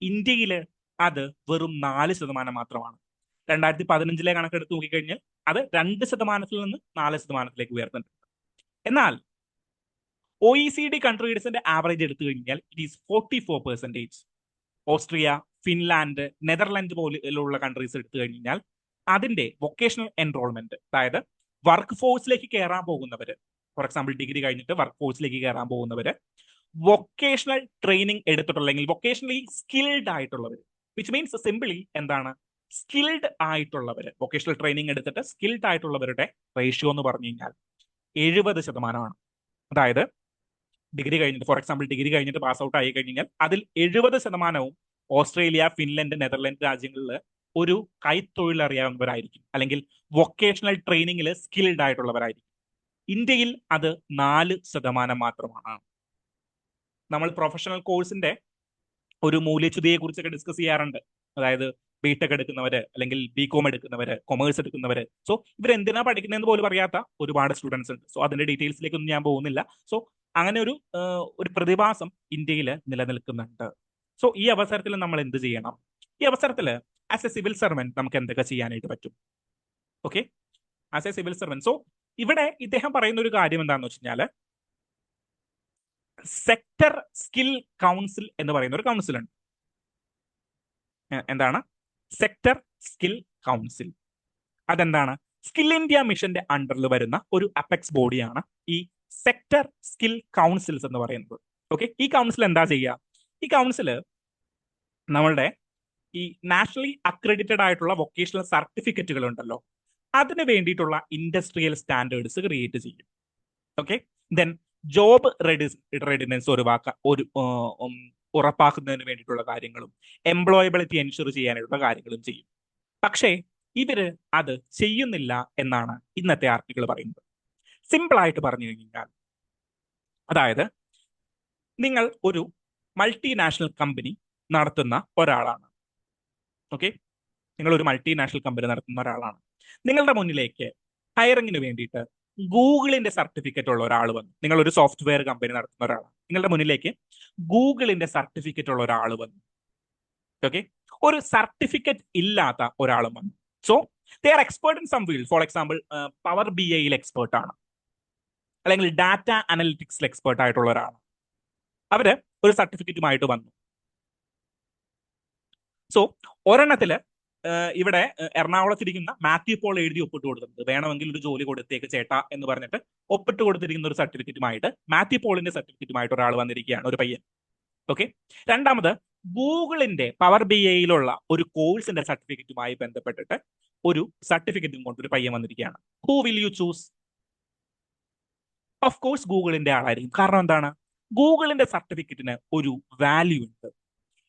ഇന്ത്യയിൽ അത് വെറും 4% മാത്രമാണ്. 2015 കണക്കെടുത്ത് നോക്കിക്കഴിഞ്ഞാൽ അത് 2% നിന്ന് 4% ഉയർന്നിട്ടുണ്ട്. എന്നാൽ OECD കൺട്രീസിന്റെ ആവറേജ് എടുത്തു കഴിഞ്ഞാൽ it is 44%. Austria, Finland, Netherland പോലുള്ള കൺട്രീസ് എടുത്തു കഴിഞ്ഞാൽ അതിന്റെ വൊക്കേഷണൽ എൻറോൾമെന്റ്, അതായത് വർക്ക് ഫോഴ്സിലേക്ക് കയറാൻ പോകുന്നവര്, ഫോർ എക്സാമ്പിൾ ഡിഗ്രി കഴിഞ്ഞിട്ട് വർക്ക് ഫോഴ്സിലേക്ക് കയറാൻ പോകുന്നവര് വൊക്കേഷണൽ ട്രെയിനിങ് എടുത്തിട്ടുള്ള, അല്ലെങ്കിൽ വൊക്കേഷണലി സ്കിൽഡ് ആയിട്ടുള്ളവർ, വിച്ച് മീൻസ് സിംപിളി എന്താണ് സ്കിൽഡ് ആയിട്ടുള്ളവർ, വൊക്കേഷണൽ ട്രെയിനിങ് എടുത്തിട്ട് സ്കിൽഡ് ആയിട്ടുള്ളവരുടെ റേഷ്യോ എന്ന് പറഞ്ഞു കഴിഞ്ഞാൽ 70%. അതായത് ഡിഗ്രി കഴിഞ്ഞിട്ട്, ഫോർ എക്സാമ്പിൾ ഡിഗ്രി കഴിഞ്ഞിട്ട് പാസ് ഔട്ട് ആയി കഴിഞ്ഞാൽ അതിൽ 70% ഓസ്ട്രേലിയ, ഫിൻലൻഡ്, നെതർലാൻഡ് രാജ്യങ്ങളിൽ ഒരു കൈത്തൊഴിൽ അറിയാവുന്നവരായിരിക്കും, അല്ലെങ്കിൽ വൊക്കേഷണൽ ട്രെയിനിങ്ങിൽ സ്കിൽഡ് ആയിട്ടുള്ളവരായിരിക്കും. ഇന്ത്യയിൽ അത് 4% മാത്രമാണ്. നമ്മൾ പ്രൊഫഷണൽ കോഴ്സിന്റെ ഒരു മൂല്യച്യുതിയെ കുറിച്ചൊക്കെ ഡിസ്കസ് ചെയ്യാറുണ്ട്. അതായത് ബിടെക് എടുക്കുന്നവര്, അല്ലെങ്കിൽ ബികോം എടുക്കുന്നവര്, കൊമേഴ്സ് എടുക്കുന്നവര്. സോ ഇവരെന്തിനാ പഠിക്കുന്നതെന്ന് പോലും അറിയാത്ത ഒരുപാട് സ്റ്റുഡൻസ് ഉണ്ട്. സോ അതിന്റെ ഡീറ്റെയിൽസിലേക്കൊന്നും ഞാൻ പോകുന്നില്ല. സോ അങ്ങനെ ഒരു പ്രതിഭാസം ഇന്ത്യയിൽ നിലനിൽക്കുന്നുണ്ട്. സോ ഈ അവസരത്തിൽ നമ്മൾ എന്ത് ചെയ്യണം? ഈ അവസരത്തിൽ ആസ് എ സിവിൽ സർവന്റ് നമുക്ക് എന്തൊക്കെ ചെയ്യാനായിട്ട് പറ്റും? Okay, as A civil servant. So ഇവിടെ ഇദ്ദേഹം പറയുന്ന ഒരു കാര്യം എന്താണെന്ന് വെച്ച് കഴിഞ്ഞാൽ, സെക്ടർ സ്കിൽ കൗൺസിൽ എന്ന് പറയുന്ന ഒരു കൗൺസിൽ ഉണ്ട്. എന്താണ് സെക്ടർ സ്കിൽ കൗൺസിൽ. അതെന്താണ്? സ്കിൽ ഇന്ത്യ മിഷന്റെ അണ്ടറിൽ വരുന്ന ഒരു അപ്പെക്സ് ബോഡിയാണ് ഈ സെക്ടർ സ്കിൽ കൗൺസിൽസ് എന്ന് പറയുന്നത്. ഓക്കെ, ഈ കൗൺസിൽ എന്താ ചെയ്യുക? ഈ കൗൺസില് നമ്മളുടെ ഈ നാഷണലി അക്രഡിറ്റഡ് ആയിട്ടുള്ള വൊക്കേഷണൽ സർട്ടിഫിക്കറ്റുകൾ ഉണ്ടല്ലോ, അതിന് വേണ്ടിയിട്ടുള്ള ഇൻഡസ്ട്രിയൽ സ്റ്റാൻഡേർഡ്സ് ക്രിയേറ്റ് ചെയ്യും. ഓക്കെ, ദെൻ ജോബ് റെഡിനെസ് ഉറപ്പാക്കുന്നതിന് വേണ്ടിയിട്ടുള്ള കാര്യങ്ങളും എംപ്ലോയബിലിറ്റി എൻഷുർ ചെയ്യാനായിട്ടുള്ള കാര്യങ്ങളും ചെയ്യും. പക്ഷേ ഇവര് അത് ചെയ്യുന്നില്ല എന്നാണ് ഇന്നത്തെ ആർട്ടിക്കിൾ പറയുന്നത്. സിമ്പിൾ ആയിട്ട് പറഞ്ഞു കഴിഞ്ഞാൽ, അതായത് നിങ്ങൾ ഒരു മൾട്ടിനാഷണൽ കമ്പനി നടത്തുന്ന ഒരാളാണ്. ഓക്കെ, നിങ്ങൾ ഒരു മൾട്ടിനാഷണൽ കമ്പനി നടത്തുന്ന ഒരാളാണ്. നിങ്ങളുടെ മുന്നിലേക്ക് ഹയറിങ്ങിന് വേണ്ടിയിട്ട് ഗൂഗിളിന്റെ സർട്ടിഫിക്കറ്റ് ഉള്ള ഒരാൾ വന്നു. നിങ്ങൾ ഒരു സോഫ്റ്റ്വെയർ കമ്പനി നടത്തുന്ന ഒരാളാണ്. നിങ്ങളുടെ മുന്നിലേക്ക് ഗൂഗിളിന്റെ സർട്ടിഫിക്കറ്റ് ഉള്ള ഒരാൾ വന്നു. ഓക്കെ, ഒരു സർട്ടിഫിക്കറ്റ് ഇല്ലാത്ത ഒരാളും വന്നു. So they are expert in some field. For example, power BI expert ആണ്, അല്ലെങ്കിൽ ഡാറ്റ അനലിറ്റിക്സിൽ എക്സ്പേർട്ട് ആയിട്ടുള്ള ഒരാളാണ്. അവര് ഒരു സർട്ടിഫിക്കറ്റുമായിട്ട് വന്നു. സോ ഒരെണ്ണത്തില് ഇവിടെ എറണാകുളത്തിരിക്കുന്ന മാത്യു പോൾ എഴുതി ഒപ്പിട്ട് കൊടുത്തിട്ടുണ്ട്. വേണമെങ്കിൽ ഒരു ജോലി കൊടുത്തേക്ക് ചേട്ടാ എന്ന് പറഞ്ഞിട്ട് ഒപ്പിട്ട് കൊടുത്തിരിക്കുന്ന ഒരു സർട്ടിഫിക്കറ്റുമായിട്ട്, മാത്യു പോളിന്റെ സർട്ടിഫിക്കറ്റുമായിട്ട് ഒരാൾ വന്നിരിക്കുകയാണ്, ഒരു പയ്യൻ. ഓക്കെ, രണ്ടാമത് ഗൂഗിളിന്റെ പവർ BIയിലുള്ള ഒരു കോഴ്സിന്റെ സർട്ടിഫിക്കറ്റുമായി ബന്ധപ്പെട്ടിട്ട് ഒരു സർട്ടിഫിക്കറ്റും കൊണ്ട് ഒരു പയ്യൻ വന്നിരിക്കുകയാണ്. Who will you choose? Of course ഗൂഗിളിന്റെ ആളായിരിക്കും. കാരണം എന്താണ്? ഗൂഗിളിന്റെ സർട്ടിഫിക്കറ്റിന് ഒരു വാല്യൂ ഉണ്ട്.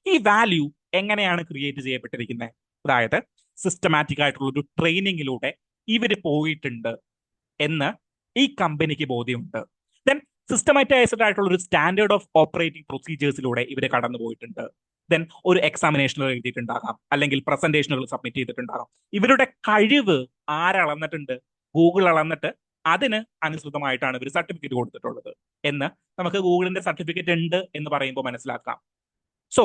ഈ വാല്യൂ എങ്ങനെയാണ് ക്രിയേറ്റ് ചെയ്യപ്പെട്ടിരിക്കുന്നത്? അതായത് സിസ്റ്റമാറ്റിക് ആയിട്ടുള്ള ഒരു ട്രെയിനിങ്ങിലൂടെ ഇവര് പോയിട്ടുണ്ട് എന്ന് ഈ കമ്പനിക്ക് ബോധ്യമുണ്ട്. ദെൻ സിസ്റ്റമാറ്റൈസ്ഡ് ആയിട്ടുള്ള ഒരു സ്റ്റാൻഡേർഡ് ഓഫ് ഓപ്പറേറ്റിംഗ് പ്രൊസീജിയേഴ്സിലൂടെ ഇവര് കടന്നു പോയിട്ടുണ്ട്. ദെൻ ഒരു എക്സാമിനേഷനുകൾ എഴുതിയിട്ടുണ്ടാകാം, അല്ലെങ്കിൽ പ്രസന്റേഷനുകൾ സബ്മിറ്റ് ചെയ്തിട്ടുണ്ടാകാം. ഇവരുടെ കഴിവ് ആരളന്നിട്ടുണ്ട്? ഗൂഗിൾ അളന്നിട്ട് അതിന് അനുസൃതമായിട്ടാണ് ഇവർ സർട്ടിഫിക്കറ്റ് കൊടുത്തിട്ടുള്ളത് എന്ന് നമുക്ക് ഗൂഗിളിന്റെ സർട്ടിഫിക്കറ്റ് ഉണ്ട് എന്ന് പറയുമ്പോൾ മനസ്സിലാക്കാം. സോ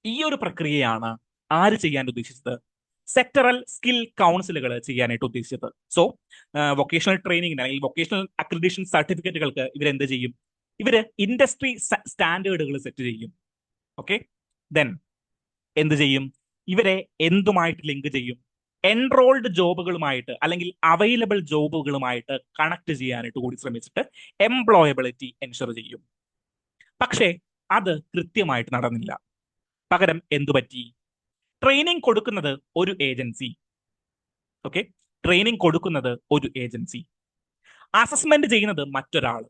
ഈ ഒരു പ്രക്രിയയാണ് ആര് ചെയ്യാൻ ഉദ്ദേശിച്ചത്? സെക്ടറൽ സ്കിൽ കൗൺസിലുകൾ ചെയ്യാനായിട്ട് ഉദ്ദേശിച്ചത്. സോ വൊക്കേഷണൽ ട്രെയിനിങ്ങിന് അല്ലെങ്കിൽ വൊക്കേഷണൽ അക്രഡിറ്റേഷൻ സർട്ടിഫിക്കറ്റുകൾക്ക് ഇവരെന്ത് ചെയ്യും? ഇവര് ഇൻഡസ്ട്രി സ്റ്റാൻഡേർഡുകൾ സെറ്റ് ചെയ്യും. ഓക്കെ, ദെൻ എന്ത് ചെയ്യും? ഇവരെ എന്തുമായിട്ട് ലിങ്ക് ചെയ്യും? എൻറോൾഡ് ജോബുകളുമായിട്ട് അല്ലെങ്കിൽ അവൈലബിൾ ജോബുകളുമായിട്ട് കണക്ട് ചെയ്യാനായിട്ട് കൂടി ശ്രമിച്ചിട്ട് എംപ്ലോയബിലിറ്റി എൻഷുർ ചെയ്യും. പക്ഷേ അത് കൃത്യമായിട്ട് നടന്നില്ല. പകരം എന്തു പറ്റി? ട്രെയിനിങ് കൊടുക്കുന്നത് ഒരു ഏജൻസി. ഓക്കെ, ട്രെയിനിങ് കൊടുക്കുന്നത് ഒരു ഏജൻസി, അസസ്മെന്റ് ചെയ്യുന്നത് മറ്റൊരാൾ,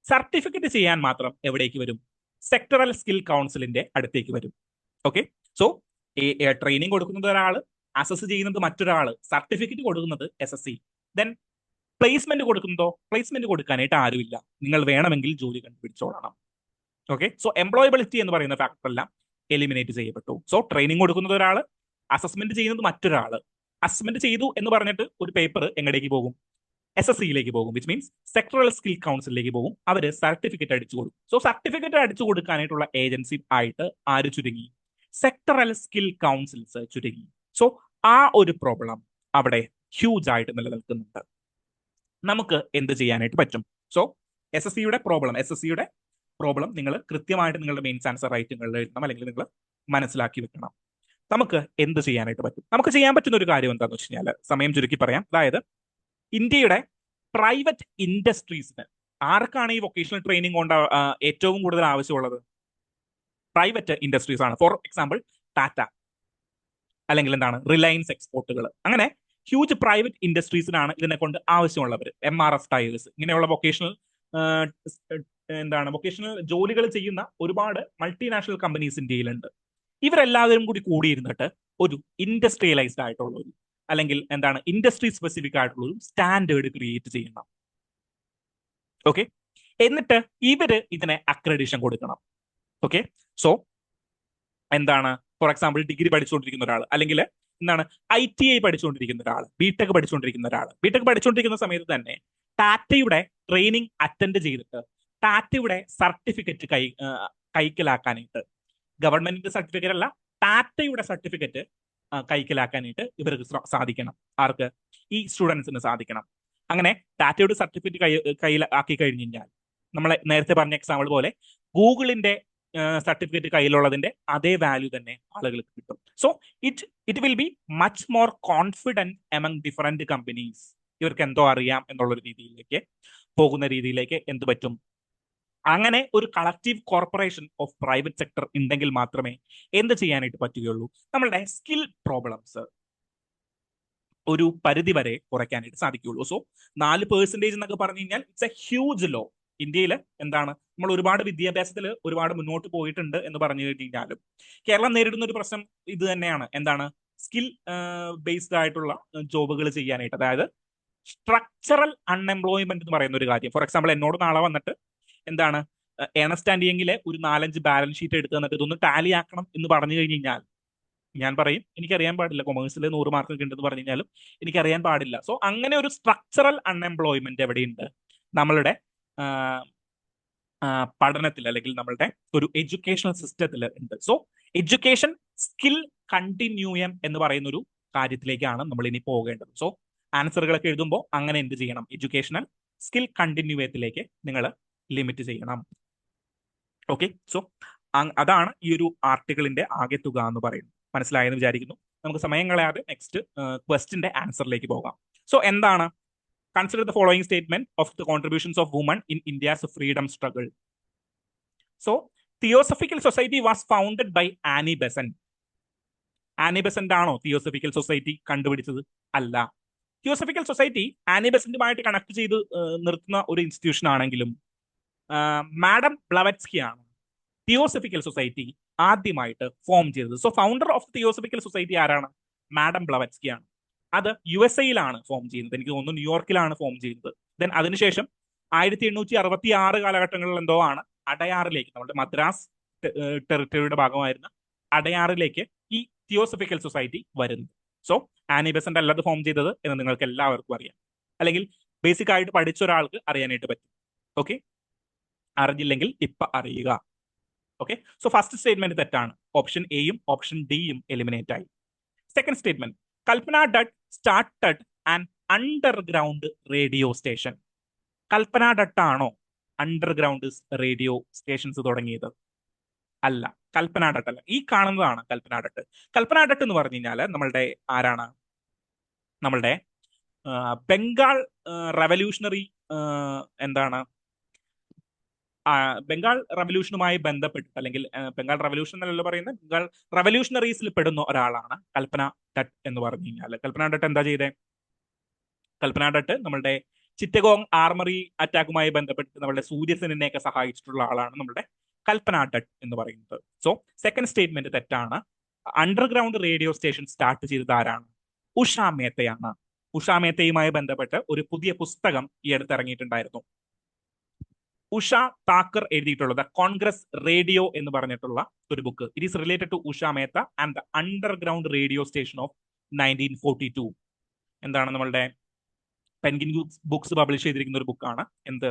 സർട്ടിഫിക്കറ്റ് ചെയ്യാൻ മാത്രം എവിടേക്ക് വരും? സെക്ടറൽ സ്കിൽ കൗൺസിലിന്റെ അടുത്തേക്ക് വരും. ഓക്കെ, സോ ട്രെയിനിങ് കൊടുക്കുന്നത് ഒരാൾ, അസസ് ചെയ്യുന്നത് മറ്റൊരാൾ, സർട്ടിഫിക്കറ്റ് കൊടുക്കുന്നത് SSC. ദെൻ പ്ലേസ്മെന്റ് കൊടുക്കുന്നതോ? പ്ലേസ്മെന്റ് കൊടുക്കാനായിട്ട് ആരുമില്ല. നിങ്ങൾ വേണമെങ്കിൽ ജോലി കണ്ടുപിടിച്ചോളണം. ഓക്കെ, സോ എംപ്ലോയബിലിറ്റി എന്ന് പറയുന്ന ഫാക്ടർ എല്ലാം എലിമിനേറ്റ് ചെയ്യപ്പെട്ടു. സോ ട്രെയിനിങ് കൊടുക്കുന്നത് ഒരാൾ, അസസ്മെന്റ് ചെയ്യുന്നത് മറ്റൊരാൾ. അസസ്മെന്റ് ചെയ്തു എന്ന് പറഞ്ഞിട്ട് ഒരു പേപ്പർ എങ്ങടേക്ക് പോകും? SSCയിലേക്ക് പോകും, വിച്ച് മീൻസ് സെക്ടറൽ സ്കിൽ കൗൺസിലിലേക്ക് പോകും. അവര് സർട്ടിഫിക്കറ്റ് അടിച്ചു കൊടുക്കും. സോ സർട്ടിഫിക്കറ്റ് അടിച്ചു കൊടുക്കാനായിട്ടുള്ള ഏജൻസി ആയിട്ട് ആര് ചുരുങ്ങി? സെക്ടറൽ സ്കിൽ കൗൺസിൽസ് ചുരുങ്ങി. സോ ആ ഒരു പ്രോബ്ലം അവിടെ ഹ്യൂജ് ആയിട്ട് നിലനിൽക്കുന്നുണ്ട്. നമുക്ക് എന്ത് ചെയ്യാനായിട്ട് പറ്റും? സോ SSCയുടെ പ്രോബ്ലം നിങ്ങൾ കൃത്യമായിട്ട് നിങ്ങളുടെ മെയിൻസ് ആൻസർ റൈറ്റിങ്ങളിൽ എഴുതണം, അല്ലെങ്കിൽ നിങ്ങൾ മനസ്സിലാക്കി വെക്കണം. നമുക്ക് എന്ത് ചെയ്യാനായിട്ട് പറ്റും? നമുക്ക് ചെയ്യാൻ പറ്റുന്ന ഒരു കാര്യം എന്താണെന്ന് വെച്ച് കഴിഞ്ഞാൽ, സമയം ചുരുക്കി പറയാം. അതായത് ഇന്ത്യയുടെ പ്രൈവറ്റ് ഇൻഡസ്ട്രീസിന് ആർക്കാണ് ഈ വൊക്കേഷണൽ ട്രെയിനിങ് കൊണ്ട് ഏറ്റവും കൂടുതൽ ആവശ്യമുള്ളത്? പ്രൈവറ്റ് ഇൻഡസ്ട്രീസ് ആണ്. ഫോർ എക്സാമ്പിൾ ടാറ്റ, അല്ലെങ്കിൽ എന്താണ് റിലയൻസ് എക്സ്പോർട്ടുകൾ. അങ്ങനെ ഹ്യൂജ് പ്രൈവറ്റ് ഇൻഡസ്ട്രീസിനാണ് ഇതിനെ കൊണ്ട് ആവശ്യമുള്ളവർ. MRF ടയേഴ്സ്, ഇങ്ങനെയുള്ള വൊക്കേഷണൽ ജോലികൾ ചെയ്യുന്ന ഒരുപാട് മൾട്ടിനാഷണൽ കമ്പനീസ് ഇന്ത്യയിലുണ്ട്. ഇവരെല്ലാവരും കൂടി കൂടിയിരുന്നിട്ട് ഒരു ഇൻഡസ്ട്രിയലൈസ്ഡ് ആയിട്ടുള്ള ഒരു, അല്ലെങ്കിൽ ഇൻഡസ്ട്രി സ്പെസിഫിക് ആയിട്ടുള്ള ഒരു സ്റ്റാൻഡേർഡ് ക്രിയേറ്റ് ചെയ്യണം. ഓക്കെ, എന്നിട്ട് ഇവര് ഇതിനെ അക്രഡിഷൻ കൊടുക്കണം. Okay, so for example degree പഠിച്ചുകൊണ്ടിരിക്കുന്ന ഒരാൾ, അല്ലെങ്കിൽ ITI പഠിച്ചുകൊണ്ടിരിക്കുന്ന ഒരാൾ, ബിടെക് പഠിച്ചുകൊണ്ടിരിക്കുന്ന സമയത്ത് തന്നെ ടാറ്റയുടെ ട്രെയിനിങ് അറ്റൻഡ് ചെയ്തിട്ട് ടാറ്റയുടെ സർട്ടിഫിക്കറ്റ് കൈക്കലാക്കാനായിട്ട്, ഗവൺമെന്റിന്റെ സർട്ടിഫിക്കറ്റ് അല്ല, ടാറ്റയുടെ സർട്ടിഫിക്കറ്റ് കൈക്കലാക്കാനായിട്ട് ഇവർക്ക് സാധിക്കണം. ആർക്ക്? ഈ സ്റ്റുഡൻസിന് സാധിക്കണം. അങ്ങനെ ടാറ്റയുടെ സർട്ടിഫിക്കറ്റ് കയ്യിലാക്കി കഴിഞ്ഞു കഴിഞ്ഞാൽ, നമ്മളെ നേരത്തെ പറഞ്ഞ എക്സാമ്പിൾ പോലെ ഗൂഗിളിന്റെ സർട്ടിഫിക്കറ്റ് കയ്യിലുള്ളതിന്റെ അതേ വാല്യൂ തന്നെ ആളുകൾക്ക് കിട്ടും. So it will be much more confident among different companies. ഇവർക്ക് എന്തോ അറിയാം എന്നുള്ളൊരു രീതിയിലേക്ക് പോകുന്ന രീതിയിലേക്ക് എന്ത് പറ്റും, അങ്ങനെ ഒരു collective corporation of private sector ഉണ്ടെങ്കിൽ മാത്രമേ എന്ത് ചെയ്യാനായിട്ട് പറ്റുകയുള്ളൂ, നമ്മളുടെ സ്കിൽ പ്രോബ്ലംസ് ഒരു പരിധി വരെ കുറയ്ക്കാനായിട്ട് സാധിക്കുകയുള്ളൂ. സോ 4% എന്നൊക്കെ പറഞ്ഞു കഴിഞ്ഞാൽ ഇറ്റ്സ് എ ഹ്യൂജ് ലോ. ഇന്ത്യയിൽ എന്താണ്, നമ്മൾ ഒരുപാട് വിദ്യാഭ്യാസത്തിൽ ഒരുപാട് മുന്നോട്ട് പോയിട്ടുണ്ട് എന്ന് പറഞ്ഞു കഴിഞ്ഞാലും കേരളം നേരിടുന്ന ഒരു പ്രശ്നം ഇത് തന്നെയാണ്. എന്താണ്, സ്കിൽ ബേസ്ഡ് ആയിട്ടുള്ള ജോബുകൾ ചെയ്യാനായിട്ട്, അതായത് സ്ട്രക്ചറൽ അൺഎംപ്ലോയ്മെന്റ് എന്ന് പറയുന്ന ഒരു കാര്യം. ഫോർ എക്സാമ്പിൾ, എന്നോട് നാളെ വന്നിട്ട് എന്താണ് ഏണസ്റ്റ് ആൻഡ് യങ്ങിലെ ഒരു 4-5 ബാലൻസ് ഷീറ്റ് എടുത്ത് തന്നിട്ട് ഇതൊന്ന് ടാലി ആക്കണം എന്ന് പറഞ്ഞു കഴിഞ്ഞാൽ ഞാൻ പറയും എനിക്കറിയാൻ പാടില്ല. കൊമേഴ്സിൽ 100 മാർക്ക് ഉണ്ടെന്ന് പറഞ്ഞു കഴിഞ്ഞാലും എനിക്കറിയാൻ പാടില്ല. സോ അങ്ങനെ ഒരു സ്ട്രക്ചറൽ അൺഎംപ്ലോയ്മെന്റ് എവിടെയുണ്ട്, നമ്മളുടെ പഠനത്തിൽ അല്ലെങ്കിൽ നമ്മളുടെ ഒരു എഡ്യൂക്കേഷണൽ സിസ്റ്റത്തിൽ ഉണ്ട്. സോ എഡ്യൂക്കേഷൻ സ്കിൽ കണ്ടിന്യൂയം എന്ന് പറയുന്ന ഒരു കാര്യത്തിലേക്കാണ് നമ്മൾ ഇനി പോകേണ്ടത്. സോ ആൻസറുകളൊക്കെ എഴുതുമ്പോൾ അങ്ങനെ എന്ത് ചെയ്യണം, എഡ്യൂക്കേഷണൽ സ്കിൽ കണ്ടിന്യൂയത്തിലേക്ക് നിങ്ങൾ ലിമിറ്റ് ചെയ്യണം. ഓക്കെ, സോ അതാണ് ഈ ഒരു ആർട്ടിക്കിളിന്റെ ആകെ തുക എന്ന് പറയുന്നത്. മനസ്സിലായെന്ന് വിചാരിക്കുന്നു. നമുക്ക് സമയം കളയാതെ നെക്സ്റ്റ് ക്വസ്റ്റിന്റെ ആൻസറിലേക്ക് പോകാം. സോ എന്താണ്, consider the following statement of the contributions of women in India's freedom struggle. So Theosophical society was founded by Annie Besant. Annie Besant ആണോ തിയോസഫിക്കൽ സൊസൈറ്റി കണ്ടുപിടിച്ചത്? അല്ല. തിയോസഫിക്കൽ സൊസൈറ്റി ആനി ബെസന്റുമായിട്ട് കണക്ട് ചെയ്ത് നിർത്തുന്ന ഒരു institution ആണെങ്കിലും madam Blavatsky ആണ് Theosophical Society ആദ്യമായിട്ട് ഫോം ചെയ്തത്. So founder of Theosophical Society ആരാണ്? മാഡം ബ്ലവറ്റ്സ്കി ആണ്. അത് USA ഫോം ചെയ്യുന്നത്. എനിക്ക് തോന്നുന്നു ന്യൂയോർക്കിലാണ് ഫോം ചെയ്യുന്നത്. ദെൻ അതിനുശേഷം 1866 കാലഘട്ടങ്ങളിൽ എന്തോ ആണ് അടയാറിലേക്ക്, നമ്മുടെ മദ്രാസ് ടെറിട്ടറിയുടെ ഭാഗമായിരുന്ന അടയാറിലേക്ക് ഈ തിയോസഫിക്കൽ സൊസൈറ്റി വരുന്നത്. സോ ആനി ബെസന്റ് അല്ല അത് ഫോം ചെയ്തത് എന്ന് നിങ്ങൾക്ക് എല്ലാവർക്കും അറിയാം, അല്ലെങ്കിൽ ബേസിക് ആയിട്ട് പഠിച്ച ഒരാൾക്ക് അറിയാനായിട്ട് പറ്റും. ഓക്കെ, അറിഞ്ഞില്ലെങ്കിൽ ഇപ്പൊ അറിയുക. ഓക്കെ, സോ ഫസ്റ്റ് സ്റ്റേറ്റ്മെന്റ് തെറ്റാണ്. ഓപ്ഷൻ എയും ഓപ്ഷൻ ഡിയും എലിമിനേറ്റ് ആയി. Second statement, Kalpana Dutt started an underground radio station. Kalpana Dutt ആണോ അണ്ടർഗ്രൗണ്ട് റേഡിയോ സ്റ്റേഷൻസ് തുടങ്ങിയത്? അല്ല, കൽപ്പന ഡട്ട് അല്ല. ഈ കാണുന്നതാണ് കൽപ്പന ഡട്ട്. കൽപ്പന ഡട്ട് എന്ന് പറഞ്ഞു കഴിഞ്ഞാൽ നമ്മളുടെ ആരാണ്, നമ്മളുടെ ബംഗാൾ റവല്യൂഷണറി എന്താണ് ബംഗാൾ റവല്യൂഷനുമായി ബന്ധപ്പെട്ടിട്ട്, അല്ലെങ്കിൽ ബംഗാൾ റവല്യൂഷൻ എന്നല്ല പറയുന്നത്, ബംഗാൾ റവല്യൂഷണറീസിൽ പെടുന്ന ഒരാളാണ് കൽപ്പന ഡട്ട് എന്ന് പറഞ്ഞു കഴിഞ്ഞാൽ. കൽപ്പന ഡട്ട് എന്താ ചെയ്തേ? കൽപ്പന ഡട്ട് നമ്മളുടെ ചിറ്റഗോങ് ആർമറി അറ്റാക്കുമായി ബന്ധപ്പെട്ട് നമ്മളുടെ സൂര്യസെനിനെയൊക്കെ സഹായിച്ചിട്ടുള്ള ആളാണ് നമ്മളുടെ കൽപ്പന ഡട്ട് എന്ന് പറയുന്നത്. സോ സെക്കൻഡ് സ്റ്റേറ്റ്മെന്റ് തെറ്റാണ്. അണ്ടർഗ്രൗണ്ട് റേഡിയോ സ്റ്റേഷൻ സ്റ്റാർട്ട് ചെയ്തത് ആരാണ്? ഉഷ മേത്തയാണ്. ഉഷ മേത്തയുമായി ബന്ധപ്പെട്ട് ഒരു പുതിയ പുസ്തകം ഈ അടുത്ത് ഇറങ്ങിയിട്ടുണ്ടായിരുന്നു. ഉഷ താക്കർ എഴുതിയിട്ടുള്ളത് കോൺഗ്രസ് റേഡിയോ എന്ന് പറഞ്ഞിട്ടുള്ള ഒരു book. It is related to Usha Mehta and the underground radio station of 1942. എന്താണ്, നമ്മളുടെ പെൻഗിൻ ബുക്സ് പബ്ലിഷ് ചെയ്തിരിക്കുന്ന ഒരു ബുക്കാണ്. എന്ത്,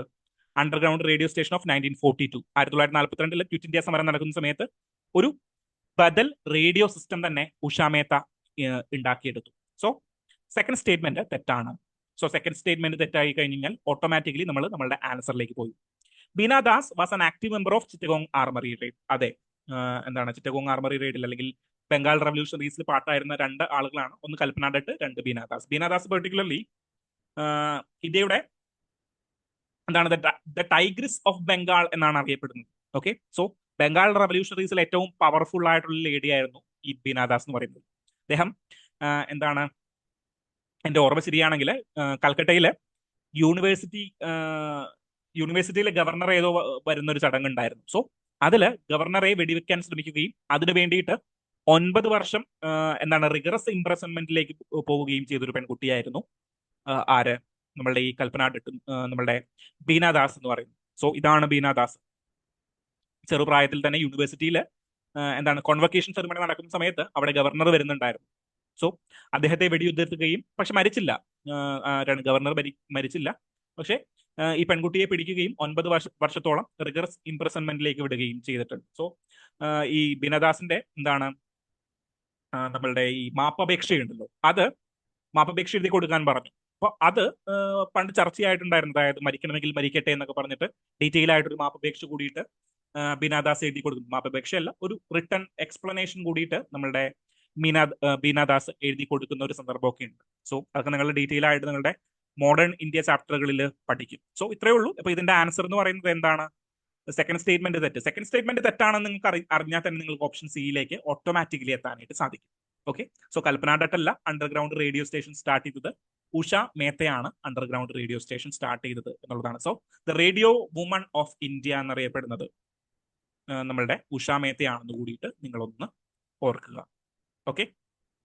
underground radio station of 1942. 1942 quit India സമരം നടക്കുന്ന സമയത്ത് ഒരു ബദൽ റേഡിയോ സിസ്റ്റം തന്നെ ഉഷ മേത്ത ഉണ്ടാക്കിയെടുത്തു. സോ സെക്കൻഡ് സ്റ്റേറ്റ്മെന്റ് തെറ്റാണ്. സോ സെക്കൻഡ് സ്റ്റേറ്റ്മെന്റ് തെറ്റായി കഴിഞ്ഞാൽ ഓട്ടോമാറ്റിക്കലി നമ്മൾ നമ്മളുടെ ആൻസറിലേക്ക് പോയി. Bina Das was an active member of Chittagong armoury raid. അതെ, എന്താണ്, ചിറ്റഗോങ് ആർമറി റെയ്ഡിൽ അല്ലെങ്കിൽ ബംഗാൾ റവല്യൂഷണറീസിൽ പാട്ടായിരുന്ന 2 ആളുകളാണ്. ഒന്ന് കൽപ്പന ഡട്ട്, 2 ബീന ദാസ്. ബീന ദാസ് പെർട്ടിക്കുലർലി ഇന്ത്യയുടെ എന്താണ് ദ ടൈഗ്രിസ് ഓഫ് ബംഗാൾ എന്നാണ് അറിയപ്പെടുന്നത്. ഓക്കെ, സോ ബംഗാൾ റവല്യൂഷണറീസിൽ ഏറ്റവും പവർഫുൾ ആയിട്ടുള്ള ലേഡി ആയിരുന്നു ഈ ബീന ദാസ് എന്ന് പറയുന്നത്. അദ്ദേഹം എന്താണ്, എന്റെ ഓർമ്മ ശരിയാണെങ്കിൽ കൽക്കട്ടയിലെ യൂണിവേഴ്സിറ്റിയിലെ ഗവർണർ ഏതോ വരുന്ന ഒരു ചടങ്ങുണ്ടായിരുന്നു. സോ അതില് ഗവർണറെ വെടിവെക്കാൻ ശ്രമിക്കുകയും അതിനു വേണ്ടിയിട്ട് 9 വർഷം എന്താണ് റിഗറസ് ഇംപ്രസൺമെന്റിലേക്ക് പോവുകയും ചെയ്തൊരു പെൺകുട്ടിയായിരുന്നു ആര്, നമ്മളുടെ ഈ കൽപ്പന ഡട്ട്, നമ്മളുടെ ബീന ദാസ് എന്ന് പറയുന്നത്. സോ ഇതാണ് ബീന ദാസ്. ചെറുപ്രായത്തിൽ തന്നെ യൂണിവേഴ്സിറ്റിയിൽ എന്താണ് കോൺവക്കേഷൻ സെറിമണി നടക്കുന്ന സമയത്ത് അവിടെ ഗവർണർ വരുന്നുണ്ടായിരുന്നു. സോ അദ്ദേഹത്തെ വെടിയുതിർത്തുകയും, പക്ഷെ മരിച്ചില്ല, ഗവർണർ മരിച്ചില്ല. പക്ഷെ ഈ പെൺകുട്ടിയെ പിടിക്കുകയും 9 വർഷത്തോളം റിഗറസ് ഇംപ്രസൺമെന്റിലേക്ക് വിടുകയും ചെയ്തിട്ടുണ്ട്. സോ ഈ ബീനദാസിന്റെ എന്താണ് നമ്മളുടെ ഈ മാപ്പപേക്ഷയുണ്ടല്ലോ, അത് മാപ്പപേക്ഷ എഴുതി കൊടുക്കാൻ പറഞ്ഞു. അപ്പൊ അത് പണ്ട് ചർച്ചയായിട്ടുണ്ടായിരുന്നു. അതായത് മരിക്കണമെങ്കിൽ മരിക്കട്ടെ എന്നൊക്കെ പറഞ്ഞിട്ട് ഡീറ്റെയിൽ ആയിട്ടൊരു മാപ്പപേക്ഷ കൂടിയിട്ട് ബീനാദാസ് എഴുതി കൊടുക്കുന്നു. മാപ്പപേക്ഷയല്ല, ഒരു റിട്ടേൺ എക്സ്പ്ലനേഷൻ കൂടിയിട്ട് നമ്മളുടെ ബീനാദാസ് എഴുതി കൊടുക്കുന്ന ഒരു സന്ദർഭമൊക്കെ ഉണ്ട്. സോ അതൊക്കെ നിങ്ങൾ ഡീറ്റെയിൽ ആയിട്ട് നിങ്ങളുടെ മോഡേൺ ഇന്ത്യ ചാപ്റ്ററുകളിൽ പഠിക്കും. സോ ഇത്രയേ ഉള്ളൂ. അപ്പൊ ഇതിന്റെ ആൻസർ എന്ന് പറയുന്നത് എന്താണ്? സെക്കൻഡ് സ്റ്റേറ്റ്മെന്റ് തെറ്റ്. സെക്കൻഡ് സ്റ്റേറ്റ്മെന്റ് തെറ്റാണെന്ന് നിങ്ങൾക്ക് അറിഞ്ഞാൽ തന്നെ നിങ്ങൾക്ക് ഓപ്ഷൻ സിയിലേക്ക് ഓട്ടോമാറ്റിക്കലി എത്താനായിട്ട് സാധിക്കും. ഓക്കെ, സോ കൽപ്പന ദത്ത് അല്ല അണ്ടർഗ്രൗണ്ട് റേഡിയോ സ്റ്റേഷൻ സ്റ്റാർട്ട് ചെയ്തത്, ഉഷ മേത്തയാണ് അണ്ടർഗ്രൗണ്ട് റേഡിയോ സ്റ്റേഷൻ സ്റ്റാർട്ട് ചെയ്തത് എന്നുള്ളതാണ്. So the radio woman of India എന്നറിയപ്പെടുന്നത് നമ്മളുടെ ഉഷ മേത്തയാണെന്ന് കൂടിയിട്ട് നിങ്ങളൊന്ന് ഓർക്കുക. ഓക്കെ.